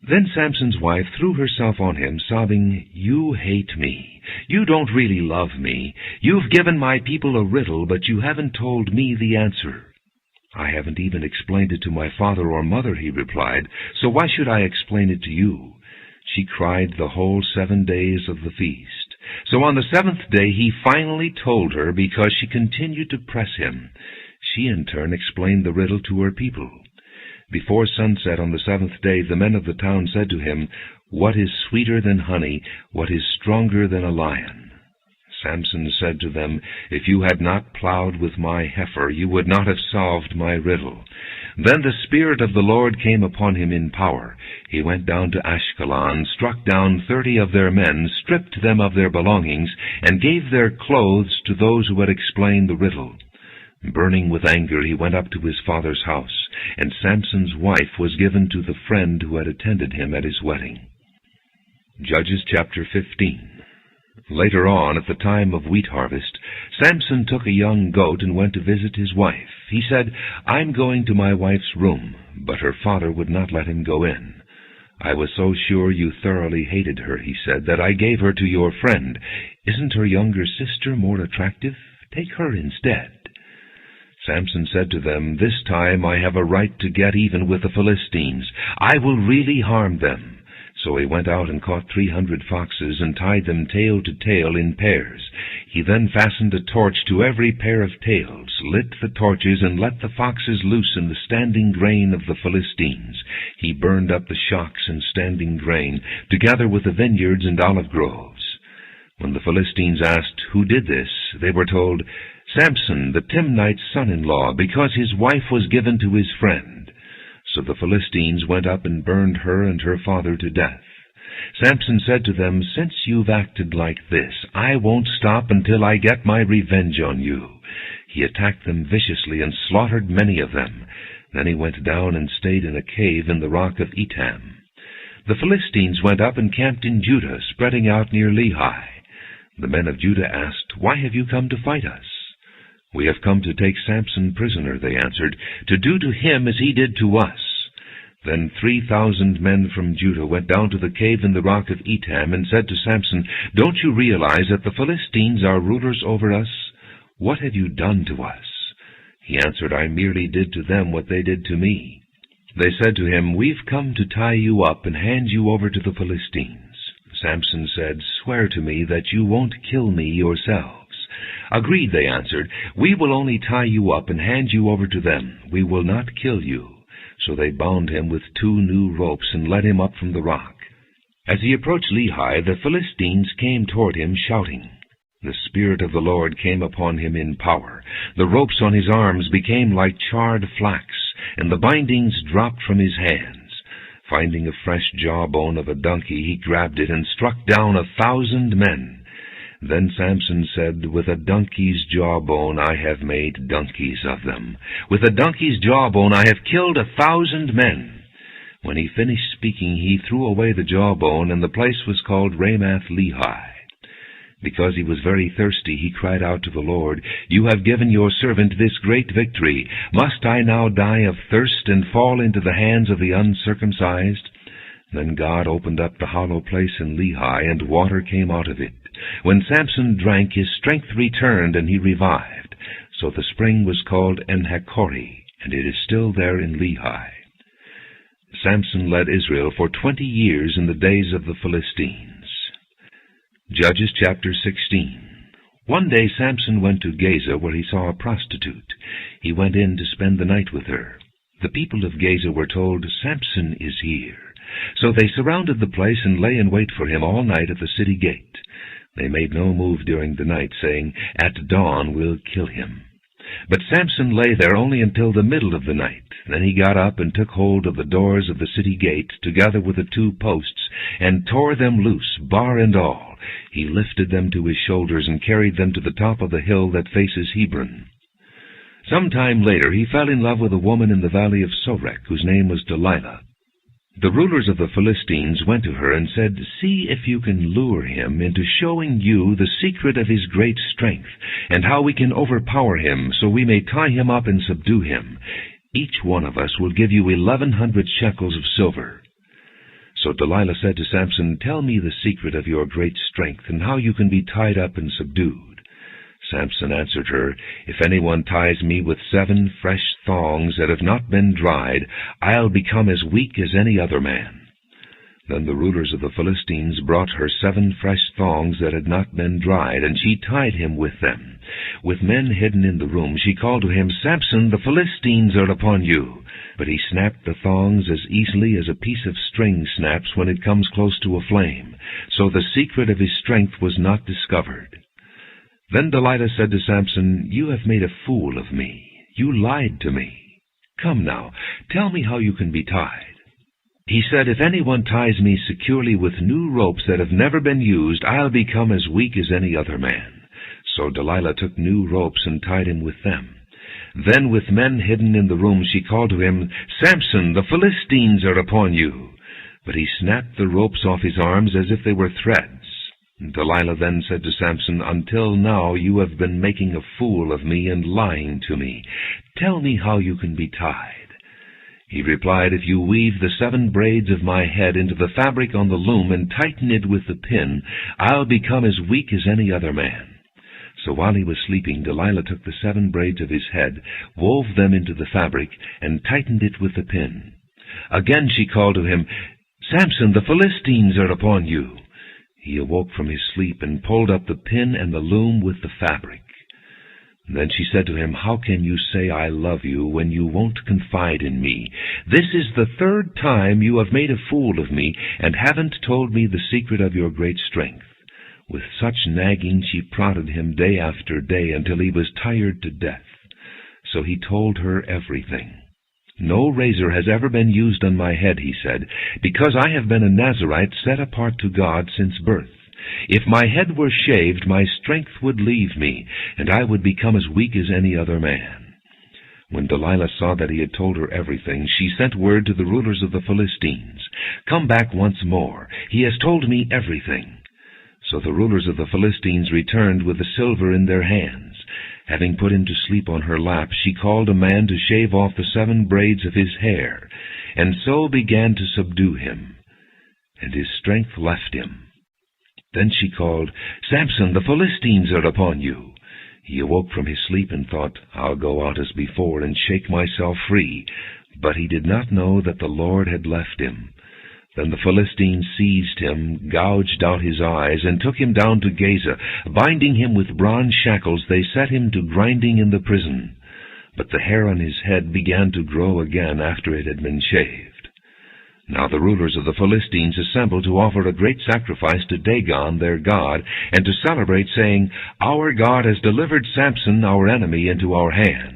Then Samson's wife threw herself on him, sobbing, "You hate me. You don't really love me. You've given my people a riddle, but you haven't told me the answer." "I haven't even explained it to my father or mother," he replied, "so why should I explain it to you?" She cried the whole 7 days of the feast. So on the 7th day he finally told her, because she continued to press him. She in turn explained the riddle to her people. Before sunset on the 7th day, the men of the town said to him, "What is sweeter than honey? What is stronger than a lion?" Samson said to them, "If you had not plowed with my heifer, you would not have solved my riddle." Then the Spirit of the Lord came upon him in power. He went down to Ashkelon, struck down 30 of their men, stripped them of their belongings, and gave their clothes to those who had explained the riddle. Burning with anger, he went up to his father's house, and Samson's wife was given to the friend who had attended him at his wedding. Judges chapter 15. Later on, at the time of wheat harvest, Samson took a young goat and went to visit his wife. He said, "I'm going to my wife's room," but her father would not let him go in. "I was so sure you thoroughly hated her," he said, "that I gave her to your friend. Isn't her younger sister more attractive? Take her instead." Samson said to them, "This time I have a right to get even with the Philistines. I will really harm them." So he went out and caught 300 foxes and tied them tail to tail in pairs. He then fastened a torch to every pair of tails, lit the torches, and let the foxes loose in the standing grain of the Philistines. He burned up the shocks and standing grain, together with the vineyards and olive groves. When the Philistines asked, "Who did this?" they were told, "Samson, the Timnite's son-in-law, because his wife was given to his friend." So the Philistines went up and burned her and her father to death. Samson said to them, "Since you've acted like this, I won't stop until I get my revenge on you." He attacked them viciously and slaughtered many of them. Then he went down and stayed in a cave in the rock of Etam. The Philistines went up and camped in Judah, spreading out near Lehi. The men of Judah asked, "Why have you come to fight us?" "We have come to take Samson prisoner," they answered, "to do to him as he did to us." Then 3,000 men from Judah went down to the cave in the rock of Etam and said to Samson, "Don't you realize that the Philistines are rulers over us? What have you done to us?" He answered, "I merely did to them what they did to me." They said to him, "We've come to tie you up and hand you over to the Philistines." Samson said, "Swear to me that you won't kill me yourselves." "Agreed," they answered. "We will only tie you up and hand you over to them. We will not kill you." So they bound him with 2 new ropes and led him up from the rock. As he approached Lehi, the Philistines came toward him, shouting. The Spirit of the Lord came upon him in power. The ropes on his arms became like charred flax, and the bindings dropped from his hands. Finding a fresh jawbone of a donkey, he grabbed it and struck down 1,000 men. Then Samson said, "With a donkey's jawbone I have made donkeys of them. With a donkey's jawbone I have killed 1,000 men." When he finished speaking, he threw away the jawbone, and the place was called Ramath-Lehi. Because he was very thirsty, he cried out to the Lord, "You have given your servant this great victory. Must I now die of thirst and fall into the hands of the uncircumcised?" Then God opened up the hollow place in Lehi, and water came out of it. When Samson drank, his strength returned, and he revived. So the spring was called En-Hakkore, and it is still there in Lehi. Samson led Israel for 20 years in the days of the Philistines. Judges chapter 16. One day Samson went to Gaza, where he saw a prostitute. He went in to spend the night with her. The people of Gaza were told, "Samson is here." So they surrounded the place and lay in wait for him all night at the city gate. They made no move during the night, saying, "At dawn we'll kill him." But Samson lay there only until the middle of the night. Then he got up and took hold of the doors of the city gate, together with the 2 posts, and tore them loose, bar and all. He lifted them to his shoulders and carried them to the top of the hill that faces Hebron. Some time later he fell in love with a woman in the valley of Sorek, whose name was Delilah. The rulers of the Philistines went to her and said, "See if you can lure him into showing you the secret of his great strength, and how we can overpower him, so we may tie him up and subdue him. Each one of us will give you 1,100 shekels of silver." So Delilah said to Samson, "Tell me the secret of your great strength, and how you can be tied up and subdued." Samson answered her, "If anyone ties me with 7 fresh thongs that have not been dried, I'll become as weak as any other man." Then the rulers of the Philistines brought her 7 fresh thongs that had not been dried, and she tied him with them. With men hidden in the room, she called to him, "Samson, the Philistines are upon you." But he snapped the thongs as easily as a piece of string snaps when it comes close to a flame. So the secret of his strength was not discovered. Then Delilah said to Samson, "You have made a fool of me. You lied to me. Come now, tell me how you can be tied." He said, "If anyone ties me securely with new ropes that have never been used, I'll become as weak as any other man." So Delilah took new ropes and tied him with them. Then with men hidden in the room she called to him, "Samson, the Philistines are upon you." But he snapped the ropes off his arms as if they were threads. Delilah then said to Samson, "Until now you have been making a fool of me and lying to me. Tell me how you can be tied." He replied, "If you weave the 7 braids of my head into the fabric on the loom and tighten it with the pin, I'll become as weak as any other man." So while he was sleeping, Delilah took the 7 braids of his head, wove them into the fabric, and tightened it with the pin. Again she called to him, "Samson, the Philistines are upon you." He awoke from his sleep and pulled up the pin and the loom with the fabric. Then she said to him, "How can you say I love you when you won't confide in me? This is the 3rd time you have made a fool of me and haven't told me the secret of your great strength." With such nagging she prodded him day after day until he was tired to death. So he told her everything. "No razor has ever been used on my head," he said, "because I have been a Nazirite set apart to God since birth. If my head were shaved, my strength would leave me, and I would become as weak as any other man." When Delilah saw that he had told her everything, she sent word to the rulers of the Philistines, "Come back once more. He has told me everything." So the rulers of the Philistines returned with the silver in their hands. Having put him to sleep on her lap, she called a man to shave off the 7 braids of his hair, and so began to subdue him. And his strength left him. Then she called, "Samson, the Philistines are upon you." He awoke from his sleep and thought, "I'll go out as before and shake myself free." But he did not know that the Lord had left him. Then the Philistines seized him, gouged out his eyes, and took him down to Gaza. Binding him with bronze shackles, they set him to grinding in the prison. But the hair on his head began to grow again after it had been shaved. Now the rulers of the Philistines assembled to offer a great sacrifice to Dagon, their god, and to celebrate, saying, "Our God has delivered Samson, our enemy, into our hands."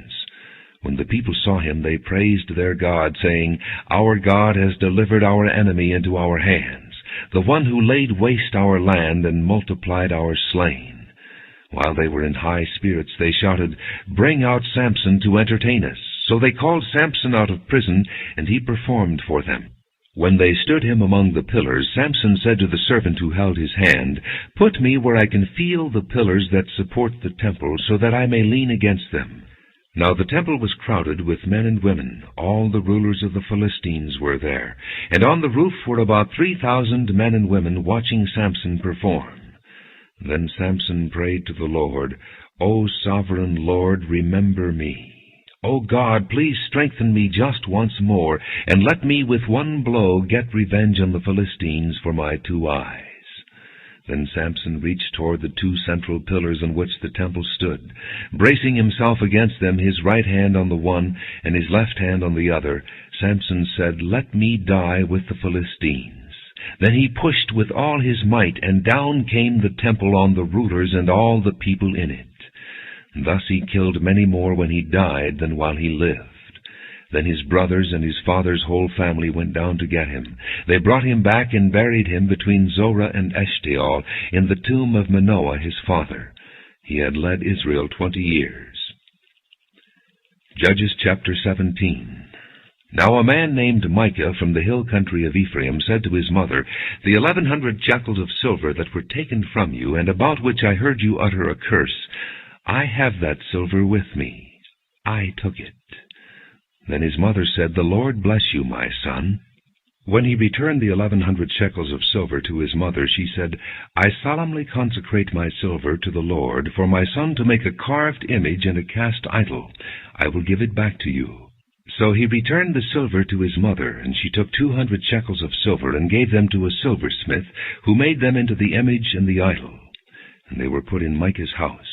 When the people saw him, they praised their God, saying, "Our God has delivered our enemy into our hands, the one who laid waste our land and multiplied our slain." While they were in high spirits, they shouted, "Bring out Samson to entertain us." So they called Samson out of prison, and he performed for them. When they stood him among the pillars, Samson said to the servant who held his hand, "Put me where I can feel the pillars that support the temple, so that I may lean against them." Now the temple was crowded with men and women. All the rulers of the Philistines were there, and on the roof were about 3,000 men and women watching Samson perform. Then Samson prayed to the Lord, "O sovereign Lord, remember me. O God, please strengthen me just once more, and let me with one blow get revenge on the Philistines for my 2 eyes." Then Samson reached toward the 2 central pillars on which the temple stood. Bracing himself against them, his right hand on the one and his left hand on the other, Samson said, "Let me die with the Philistines." Then he pushed with all his might, and down came the temple on the rulers and all the people in it. Thus he killed many more when he died than while he lived. Then his brothers and his father's whole family went down to get him. They brought him back and buried him between Zorah and Eshtaol in the tomb of Manoah his father. He had led Israel 20 years. Judges chapter 17. Now a man named Micah from the hill country of Ephraim said to his mother, "The 1,100 shekels of silver that were taken from you, and about which I heard you utter a curse, I have that silver with me. I took it." Then his mother said, "The Lord bless you, my son." When he returned the 1,100 shekels of silver to his mother, she said, "I solemnly consecrate my silver to the Lord, for my son to make a carved image and a cast idol. I will give it back to you." So he returned the silver to his mother, and she took 200 shekels of silver and gave them to a silversmith, who made them into the image and the idol. And they were put in Micah's house.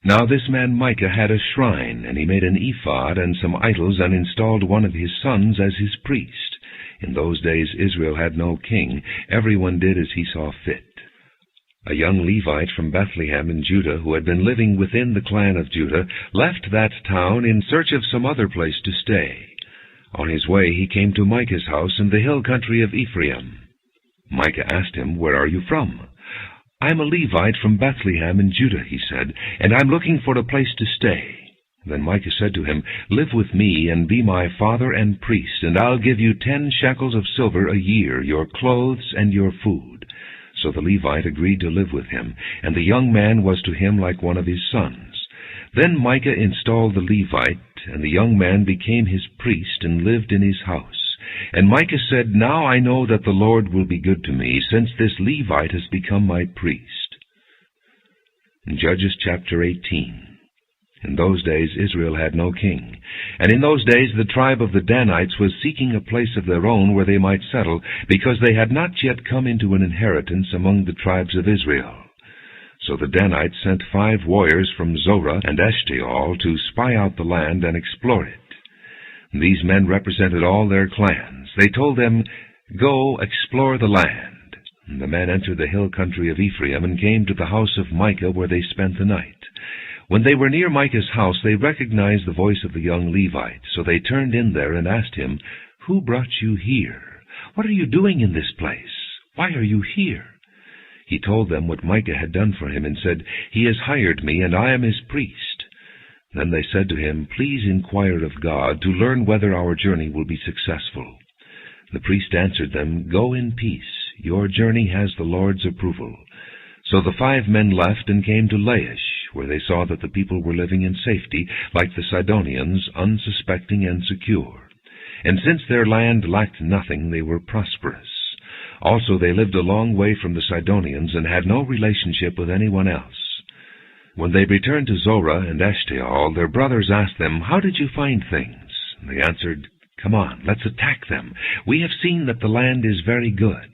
Now this man Micah had a shrine, and he made an ephod and some idols, and installed one of his sons as his priest. In those days Israel had no king. Everyone did as he saw fit. A young Levite from Bethlehem in Judah, who had been living within the clan of Judah, left that town in search of some other place to stay. On his way he came to Micah's house in the hill country of Ephraim. Micah asked him, "Where are you from?" "I'm a Levite from Bethlehem in Judah," he said, "and I'm looking for a place to stay." Then Micah said to him, "Live with me and be my father and priest, and I'll give you 10 shekels of silver a year, your clothes and your food." So the Levite agreed to live with him, and the young man was to him like one of his sons. Then Micah installed the Levite, and the young man became his priest and lived in his house. And Micah said, "Now I know that the Lord will be good to me, since this Levite has become my priest." Judges chapter 18. In those days Israel had no king. And in those days the tribe of the Danites was seeking a place of their own where they might settle, because they had not yet come into an inheritance among the tribes of Israel. So the Danites sent 5 warriors from Zorah and Eshtaol to spy out the land and explore it. These men represented all their clans. They told them, "Go, explore the land." And the men entered the hill country of Ephraim and came to the house of Micah, where they spent the night. When they were near Micah's house, they recognized the voice of the young Levite. So they turned in there and asked him, "Who brought you here? What are you doing in this place? Why are you here?" He told them what Micah had done for him and said, "He has hired me, and I am his priest." Then they said to him, "Please inquire of God to learn whether our journey will be successful." The priest answered them, "Go in peace. Your journey has the Lord's approval." So the 5 men left and came to Laish, where they saw that the people were living in safety, like the Sidonians, unsuspecting and secure. And since their land lacked nothing, they were prosperous. Also they lived a long way from the Sidonians and had no relationship with anyone else. When they returned to Zorah and Eshtaol, their brothers asked them, "How did you find things?" And they answered, "Come on, let's attack them. We have seen that the land is very good."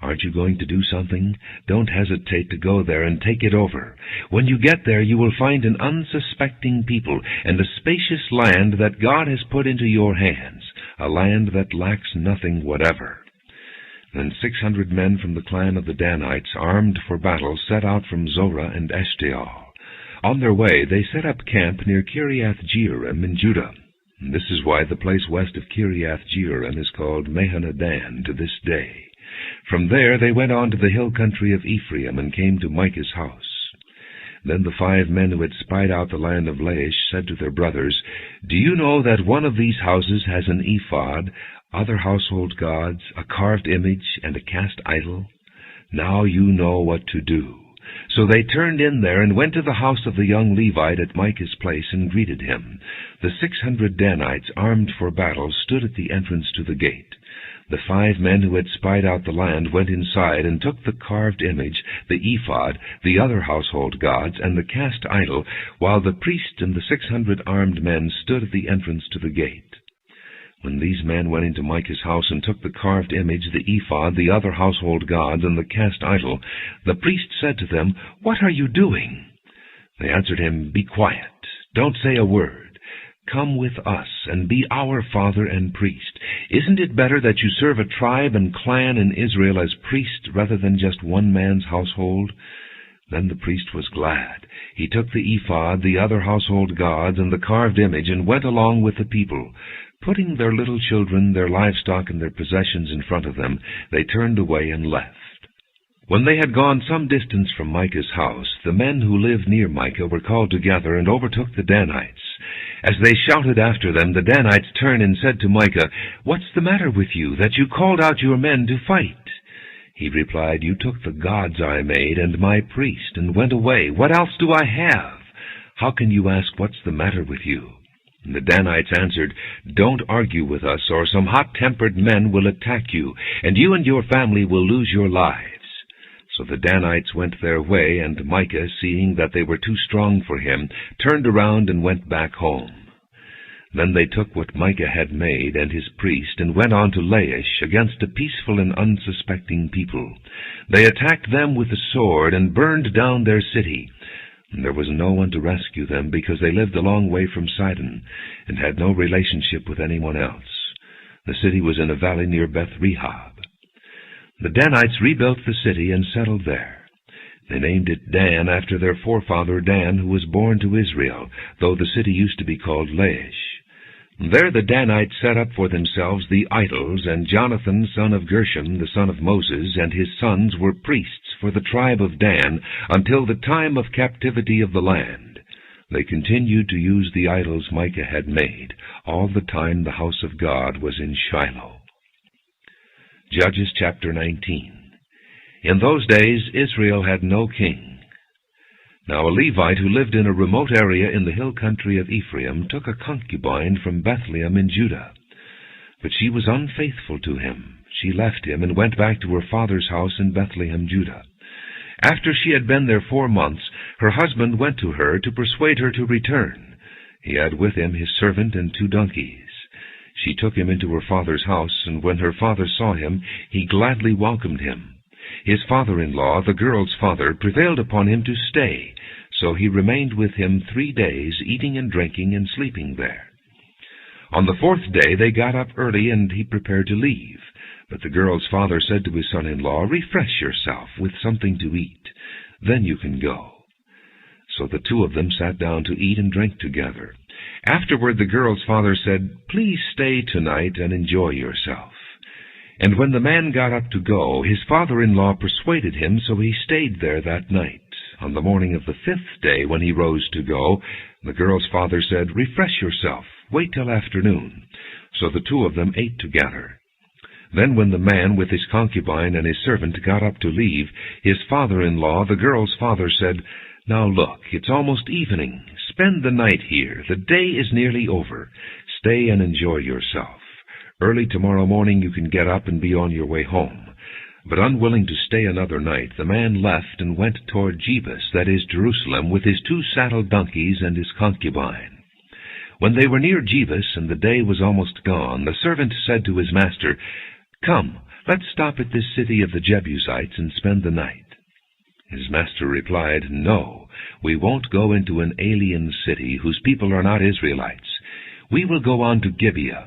"Aren't you going to do something? Don't hesitate to go there and take it over. When you get there, you will find an unsuspecting people and a spacious land that God has put into your hands, a land that lacks nothing whatever." Then 600 men from the clan of the Danites, armed for battle, set out from Zorah and Eshtaol. On their way, they set up camp near Kiriath-Jearim in Judah. And this is why the place west of Kiriath-Jearim is called Mahanadan to this day. From there they went on to the hill country of Ephraim and came to Micah's house. Then the 5 men who had spied out the land of Laish said to their brothers, "Do you know that one of these houses has an ephod, other household gods, a carved image, and a cast idol? Now you know what to do." So they turned in there and went to the house of the young Levite at Micah's place and greeted him. The 600 Danites, armed for battle, stood at the entrance to the gate. The 5 men who had spied out the land went inside and took the carved image, the ephod, the other household gods, and the cast idol, while the priest and the 600 armed men stood at the entrance to the gate. When these men went into Micah's house and took the carved image, the ephod, the other household gods, and the cast idol, the priest said to them, "What are you doing?" They answered him, "Be quiet. Don't say a word. Come with us and be our father and priest. Isn't it better that you serve a tribe and clan in Israel as priest rather than just one man's household?" Then the priest was glad. He took the ephod, the other household gods, and the carved image, and went along with the people. Putting their little children, their livestock, and their possessions in front of them, they turned away and left. When they had gone some distance from Micah's house, the men who lived near Micah were called together and overtook the Danites. As they shouted after them, the Danites turned and said to Micah, "What's the matter with you, that you called out your men to fight?" He replied, "You took the gods I made and my priest and went away. What else do I have? How can you ask what's the matter with you?" And the Danites answered, "Don't argue with us, or some hot-tempered men will attack you, and your family will lose your lives." So the Danites went their way, and Micah, seeing that they were too strong for him, turned around and went back home. Then they took what Micah had made and his priest, and went on to Laish against a peaceful and unsuspecting people. They attacked them with the sword and burned down their city. And there was no one to rescue them, because they lived a long way from Sidon and had no relationship with anyone else. The city was in a valley near Beth-Rehob. The Danites rebuilt the city and settled there. They named it Dan after their forefather Dan, who was born to Israel, though the city used to be called Laish. There the Danites set up for themselves the idols, and Jonathan, son of Gershom, the son of Moses, and his sons were priests for the tribe of Dan until the time of captivity of the land. They continued to use the idols Micah had made, all the time the house of God was in Shiloh. Judges chapter 19. In those days Israel had no king. Now a Levite who lived in a remote area in the hill country of Ephraim took a concubine from Bethlehem in Judah. But she was unfaithful to him. She left him and went back to her father's house in Bethlehem, Judah. After she had been there 4 months, her husband went to her to persuade her to return. He had with him his servant and 2 donkeys. She took him into her father's house, and when her father saw him, he gladly welcomed him. His father-in-law, the girl's father, prevailed upon him to stay, so he remained with him 3 days, eating and drinking and sleeping there. On the 4th day they got up early, and he prepared to leave. But the girl's father said to his son-in-law, "Refresh yourself with something to eat. Then you can go." So the 2 of them sat down to eat and drink together. Afterward the girl's father said, "Please stay tonight and enjoy yourself." And when the man got up to go, his father-in-law persuaded him, so he stayed there that night. On the morning of the 5th day, when he rose to go, the girl's father said, "Refresh yourself. Wait till afternoon." So the 2 of them ate together. Then when the man with his concubine and his servant got up to leave, his father-in-law, the girl's father, said, "Now look, it's almost evening. Spend the night here. The day is nearly over. Stay and enjoy yourself. Early tomorrow morning you can get up and be on your way home." But unwilling to stay another night, the man left and went toward Jebus, that is Jerusalem, with his 2 saddled donkeys and his concubine. When they were near Jebus and the day was almost gone, the servant said to his master, "Come, let's stop at this city of the Jebusites and spend the night." His master replied, "No, we won't go into an alien city whose people are not Israelites. We will go on to Gibeah."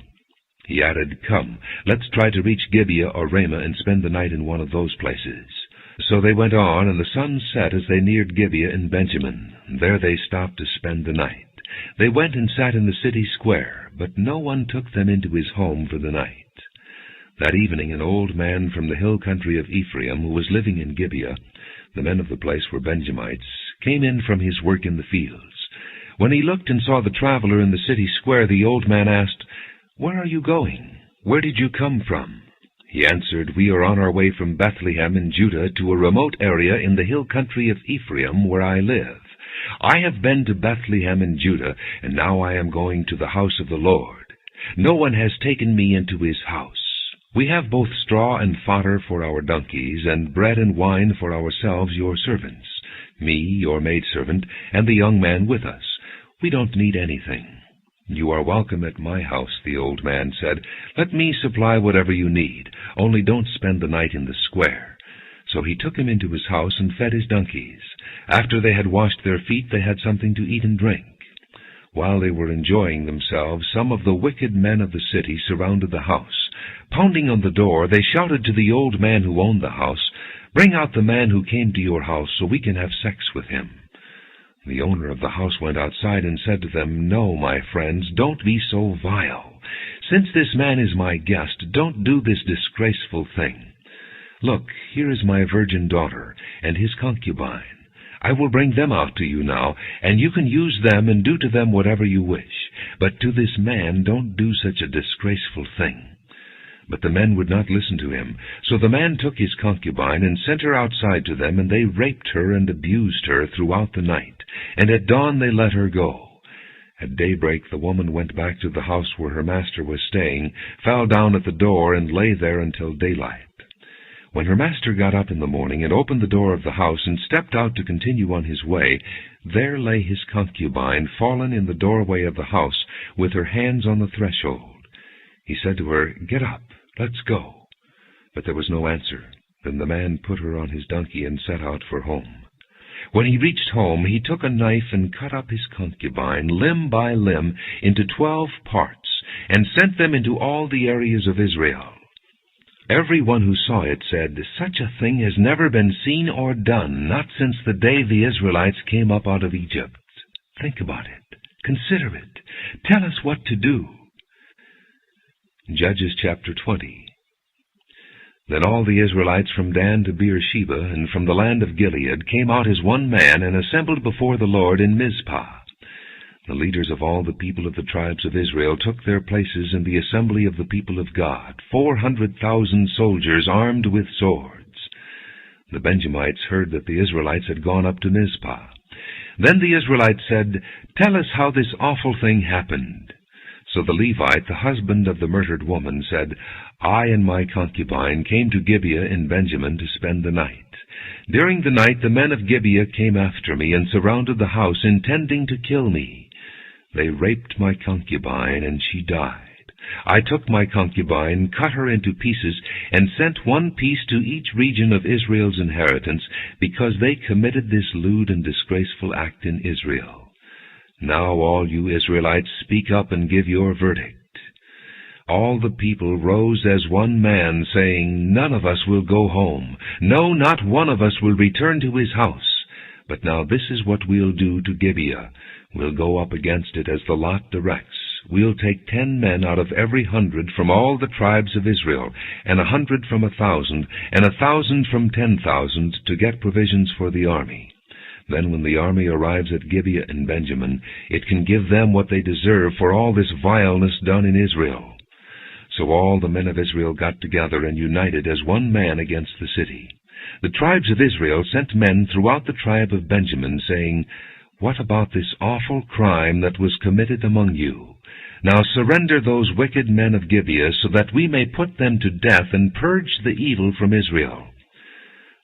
He added, "Come, let's try to reach Gibeah or Ramah and spend the night in one of those places." So they went on, and the sun set as they neared Gibeah in Benjamin. There they stopped to spend the night. They went and sat in the city square, but no one took them into his home for the night. That evening an old man from the hill country of Ephraim, who was living in Gibeah, the men of the place were Benjamites, came in from his work in the fields. When he looked and saw the traveler in the city square, the old man asked, "Where are you going? Where did you come from?" He answered, "We are on our way from Bethlehem in Judah to a remote area in the hill country of Ephraim where I live. I have been to Bethlehem in Judah, and now I am going to the house of the Lord. No one has taken me into his house. We have both straw and fodder for our donkeys, and bread and wine for ourselves, your servants, me, your maidservant, and the young man with us. We don't need anything." "You are welcome at my house," the old man said. "Let me supply whatever you need. Only don't spend the night in the square." So he took him into his house and fed his donkeys. After they had washed their feet, they had something to eat and drink. While they were enjoying themselves, some of the wicked men of the city surrounded the house. Pounding on the door, they shouted to the old man who owned the house, Bring out the man who came to your house, so we can have sex with him." The owner of the house went outside and said to them, "No, my friends, don't be so vile. Since this man is my guest, don't do this disgraceful thing. Look, here is my virgin daughter and his concubine. I will bring them out to you now, and you can use them and do to them whatever you wish. But to this man don't do such a disgraceful thing." But the men would not listen to him. So the man took his concubine and sent her outside to them, and they raped her and abused her throughout the night. And at dawn they let her go. At daybreak the woman went back to the house where her master was staying, fell down at the door, and lay there until daylight. When her master got up in the morning and opened the door of the house and stepped out to continue on his way, there lay his concubine, fallen in the doorway of the house, with her hands on the threshold. He said to her, "Get up, let's go." But there was no answer. Then the man put her on his donkey and set out for home. When he reached home, he took a knife and cut up his concubine, limb by limb, into 12 parts, and sent them into all the areas of Israel. Everyone who saw it said, "Such a thing has never been seen or done, not since the day the Israelites came up out of Egypt." Think about it. Consider it. Tell us what to do. Judges chapter 20. Then all the Israelites from Dan to Beersheba and from the land of Gilead came out as one man and assembled before the Lord in Mizpah. The leaders of all the people of the tribes of Israel took their places in the assembly of the people of God, 400,000 soldiers armed with swords. The Benjamites heard that the Israelites had gone up to Mizpah. Then the Israelites said, "Tell us how this awful thing happened." So the Levite, the husband of the murdered woman, said, "I and my concubine came to Gibeah in Benjamin to spend the night. During the night the men of Gibeah came after me and surrounded the house, intending to kill me. They raped my concubine, and she died. I took my concubine, cut her into pieces, and sent one piece to each region of Israel's inheritance, because they committed this lewd and disgraceful act in Israel. Now all you Israelites, speak up and give your verdict." All the people rose as one man, saying, "None of us will go home. No, not one of us will return to his house. But now this is what we'll do to Gibeah. We'll go up against it as the lot directs. We'll take 10 men out of every 100 from all the tribes of Israel, and 100 from 1,000, and 1,000 from 10,000, to get provisions for the army. Then when the army arrives at Gibeah in Benjamin, it can give them what they deserve for all this vileness done in Israel." So all the men of Israel got together and united as one man against the city. The tribes of Israel sent men throughout the tribe of Benjamin, saying, "What about this awful crime that was committed among you? Now surrender those wicked men of Gibeah, so that we may put them to death and purge the evil from Israel."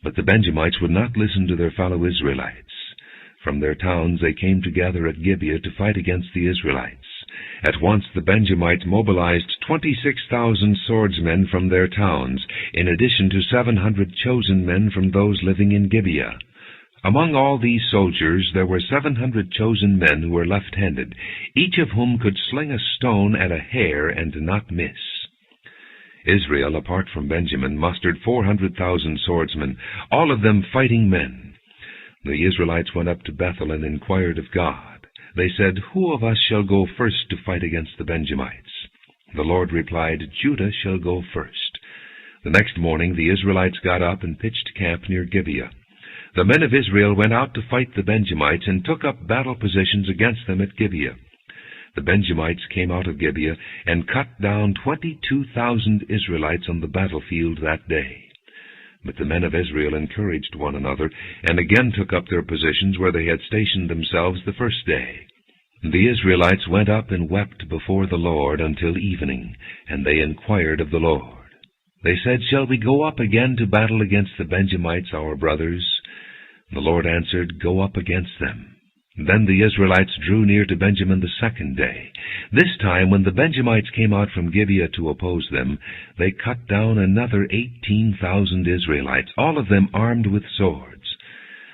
But the Benjamites would not listen to their fellow Israelites. From their towns they came together at Gibeah to fight against the Israelites. At once the Benjamites mobilized 26,000 swordsmen from their towns, in addition to 700 chosen men from those living in Gibeah. Among all these soldiers there were 700 chosen men who were left-handed, each of whom could sling a stone at a hair and not miss. Israel, apart from Benjamin, mustered 400,000 swordsmen, all of them fighting men. The Israelites went up to Bethel and inquired of God. They said, "Who of us shall go first to fight against the Benjamites?" The Lord replied, "Judah shall go first." The next morning the Israelites got up and pitched camp near Gibeah. The men of Israel went out to fight the Benjamites and took up battle positions against them at Gibeah. The Benjamites came out of Gibeah and cut down 22,000 Israelites on the battlefield that day. But the men of Israel encouraged one another, and again took up their positions where they had stationed themselves the first day. The Israelites went up and wept before the Lord until evening, and they inquired of the Lord. They said, "Shall we go up again to battle against the Benjamites, our brothers?" The Lord answered, "Go up against them." Then the Israelites drew near to Benjamin the second day. This time, when the Benjamites came out from Gibeah to oppose them, they cut down another 18,000 Israelites, all of them armed with swords.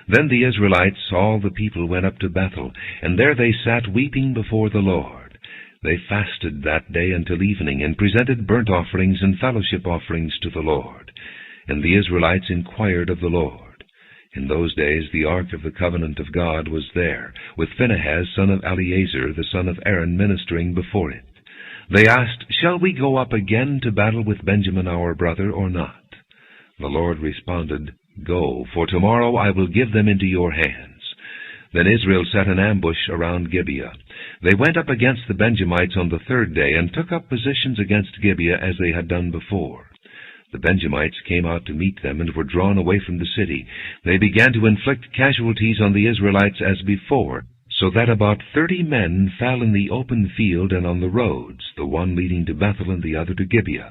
Then the Israelites, all the people, went up to Bethel, and there they sat weeping before the Lord. They fasted that day until evening, and presented burnt offerings and fellowship offerings to the Lord. And the Israelites inquired of the Lord. In those days the ark of the covenant of God was there, with Phinehas son of Eleazar the son of Aaron ministering before it. They asked, Shall we go up again to battle with Benjamin our brother, or not? The Lord responded, Go, for tomorrow I will give them into your hands. Then Israel set an ambush around Gibeah. They went up against the Benjamites on the third day, and took up positions against Gibeah as they had done before. The Benjamites came out to meet them, and were drawn away from the city. They began to inflict casualties on the Israelites as before, so that about 30 men fell in the open field and on the roads, the one leading to Bethel and the other to Gibeah.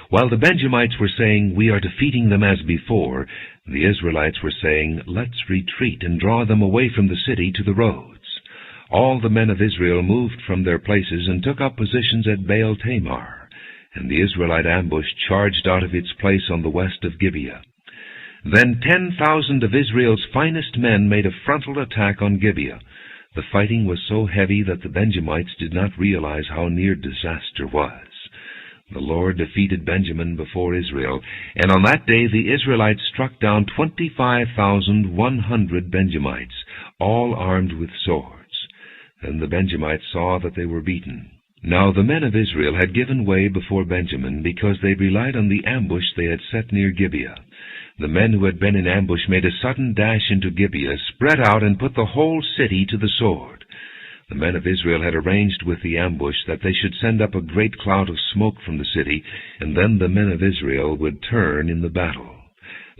While the Benjamites were saying, We are defeating them as before, the Israelites were saying, Let's retreat and draw them away from the city to the roads. All the men of Israel moved from their places and took up positions at Baal Tamar, and the Israelite ambush charged out of its place on the west of Gibeah. Then 10,000 of Israel's finest men made a frontal attack on Gibeah. The fighting was so heavy that the Benjamites did not realize how near disaster was. The Lord defeated Benjamin before Israel, and on that day the Israelites struck down 25,100 Benjamites, all armed with swords. Then the Benjamites saw that they were beaten. Now the men of Israel had given way before Benjamin, because they relied on the ambush they had set near Gibeah. The men who had been in ambush made a sudden dash into Gibeah, spread out, and put the whole city to the sword. The men of Israel had arranged with the ambush that they should send up a great cloud of smoke from the city, and then the men of Israel would turn in the battle.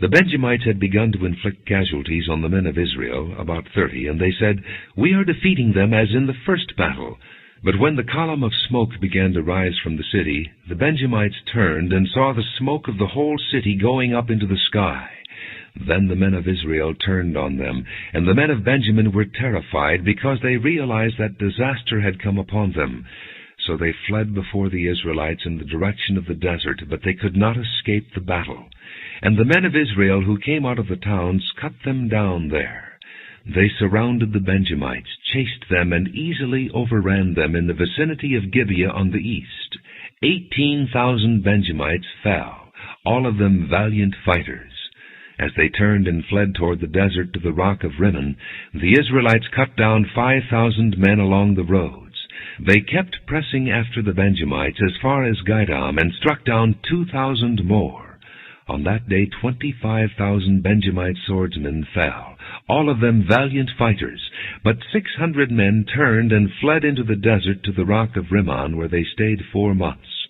The Benjamites had begun to inflict casualties on the men of Israel, about 30, and they said, We are defeating them as in the first battle. But when the column of smoke began to rise from the city, the Benjamites turned and saw the smoke of the whole city going up into the sky. Then the men of Israel turned on them, and the men of Benjamin were terrified, because they realized that disaster had come upon them. So they fled before the Israelites in the direction of the desert, but they could not escape the battle. And the men of Israel who came out of the towns cut them down there. They surrounded the Benjamites, chased them, and easily overran them in the vicinity of Gibeah on the east. 18,000 Benjamites fell, all of them valiant fighters. As they turned and fled toward the desert to the rock of Rimmon, the Israelites cut down 5,000 men along the roads. They kept pressing after the Benjamites as far as Gidam, and struck down 2,000 more. On that day 25,000 Benjamite swordsmen fell, all of them valiant fighters, but 600 men turned and fled into the desert to the rock of Rimmon, where they stayed 4 months.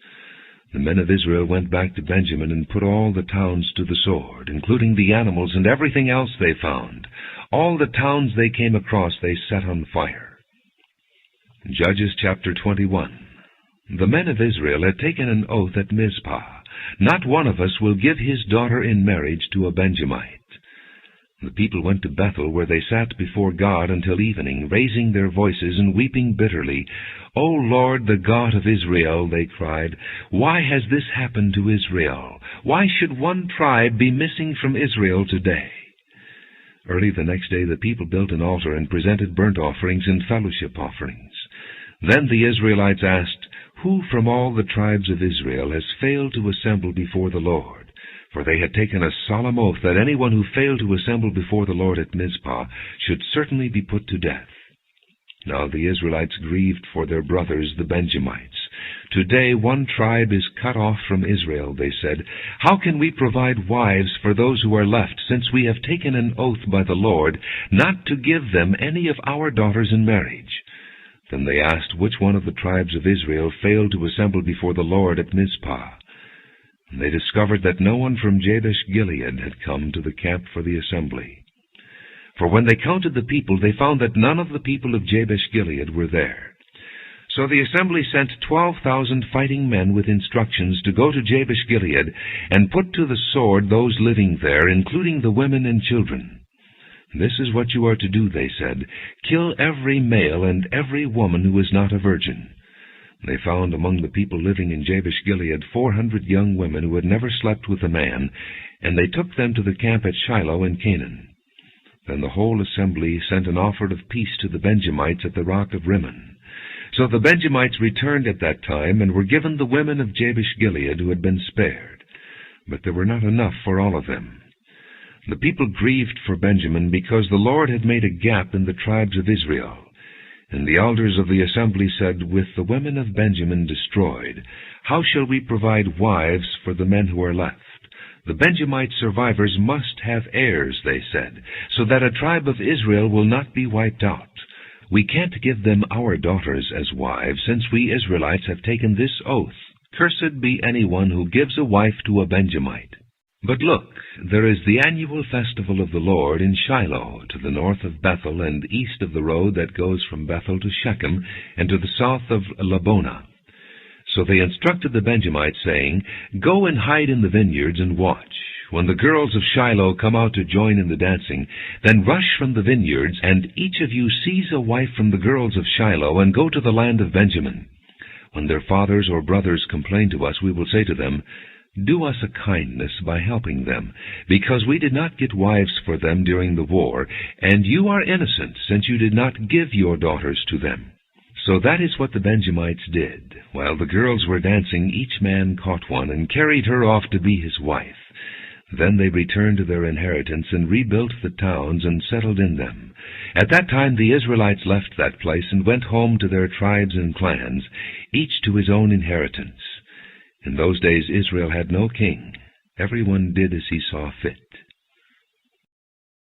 The men of Israel went back to Benjamin and put all the towns to the sword, including the animals and everything else they found. All the towns they came across they set on fire. Judges chapter 21. The men of Israel had taken an oath at Mizpah. Not one of us will give his daughter in marriage to a Benjamite. The people went to Bethel, where they sat before God until evening, raising their voices and weeping bitterly. O Lord, the God of Israel, they cried, why has this happened to Israel? Why should one tribe be missing from Israel today? Early the next day the people built an altar and presented burnt offerings and fellowship offerings. Then the Israelites asked, Who from all the tribes of Israel has failed to assemble before the Lord? For they had taken a solemn oath that anyone who failed to assemble before the Lord at Mizpah should certainly be put to death. Now the Israelites grieved for their brothers, the Benjamites. Today one tribe is cut off from Israel, they said. How can we provide wives for those who are left, since we have taken an oath by the Lord not to give them any of our daughters in marriage? Then they asked which one of the tribes of Israel failed to assemble before the Lord at Mizpah. And they discovered that no one from Jabesh-Gilead had come to the camp for the assembly. For when they counted the people, they found that none of the people of Jabesh-Gilead were there. So the assembly sent 12,000 fighting men with instructions to go to Jabesh-Gilead and put to the sword those living there, including the women and children. This is what you are to do, they said. Kill every male and every woman who is not a virgin. They found among the people living in Jabesh-Gilead 400 young women who had never slept with a man, and they took them to the camp at Shiloh in Canaan. Then the whole assembly sent an offer of peace to the Benjamites at the rock of Rimmon. So the Benjamites returned at that time, and were given the women of Jabesh-Gilead who had been spared. but there were not enough for all of them. The people grieved for Benjamin because the Lord had made a gap in the tribes of Israel. And the elders of the assembly said, "With the women of Benjamin destroyed, how shall we provide wives for the men who are left? The Benjamite survivors must have heirs," they said, "so that a tribe of Israel will not be wiped out. We can't give them our daughters as wives, since we Israelites have taken this oath, 'Cursed be anyone who gives a wife to a Benjamite.' But look, there is the annual festival of the Lord in Shiloh, to the north of Bethel and east of the road that goes from Bethel to Shechem, and to the south of Labonah." So they instructed the Benjamites, saying, "Go and hide in the vineyards and watch. When the girls of Shiloh come out to join in the dancing, then rush from the vineyards, and each of you seize a wife from the girls of Shiloh, and go to the land of Benjamin. When their fathers or brothers complain to us, we will say to them, 'Do us a kindness by helping them, because we did not get wives for them during the war, and you are innocent, since you did not give your daughters to them.'" So that is what the Benjamites did. While the girls were dancing, each man caught one and carried her off to be his wife. Then they returned to their inheritance and rebuilt the towns and settled in them. At that time the Israelites left that place and went home to their tribes and clans, each to his own inheritance. In those days Israel had no king. Everyone did as he saw fit.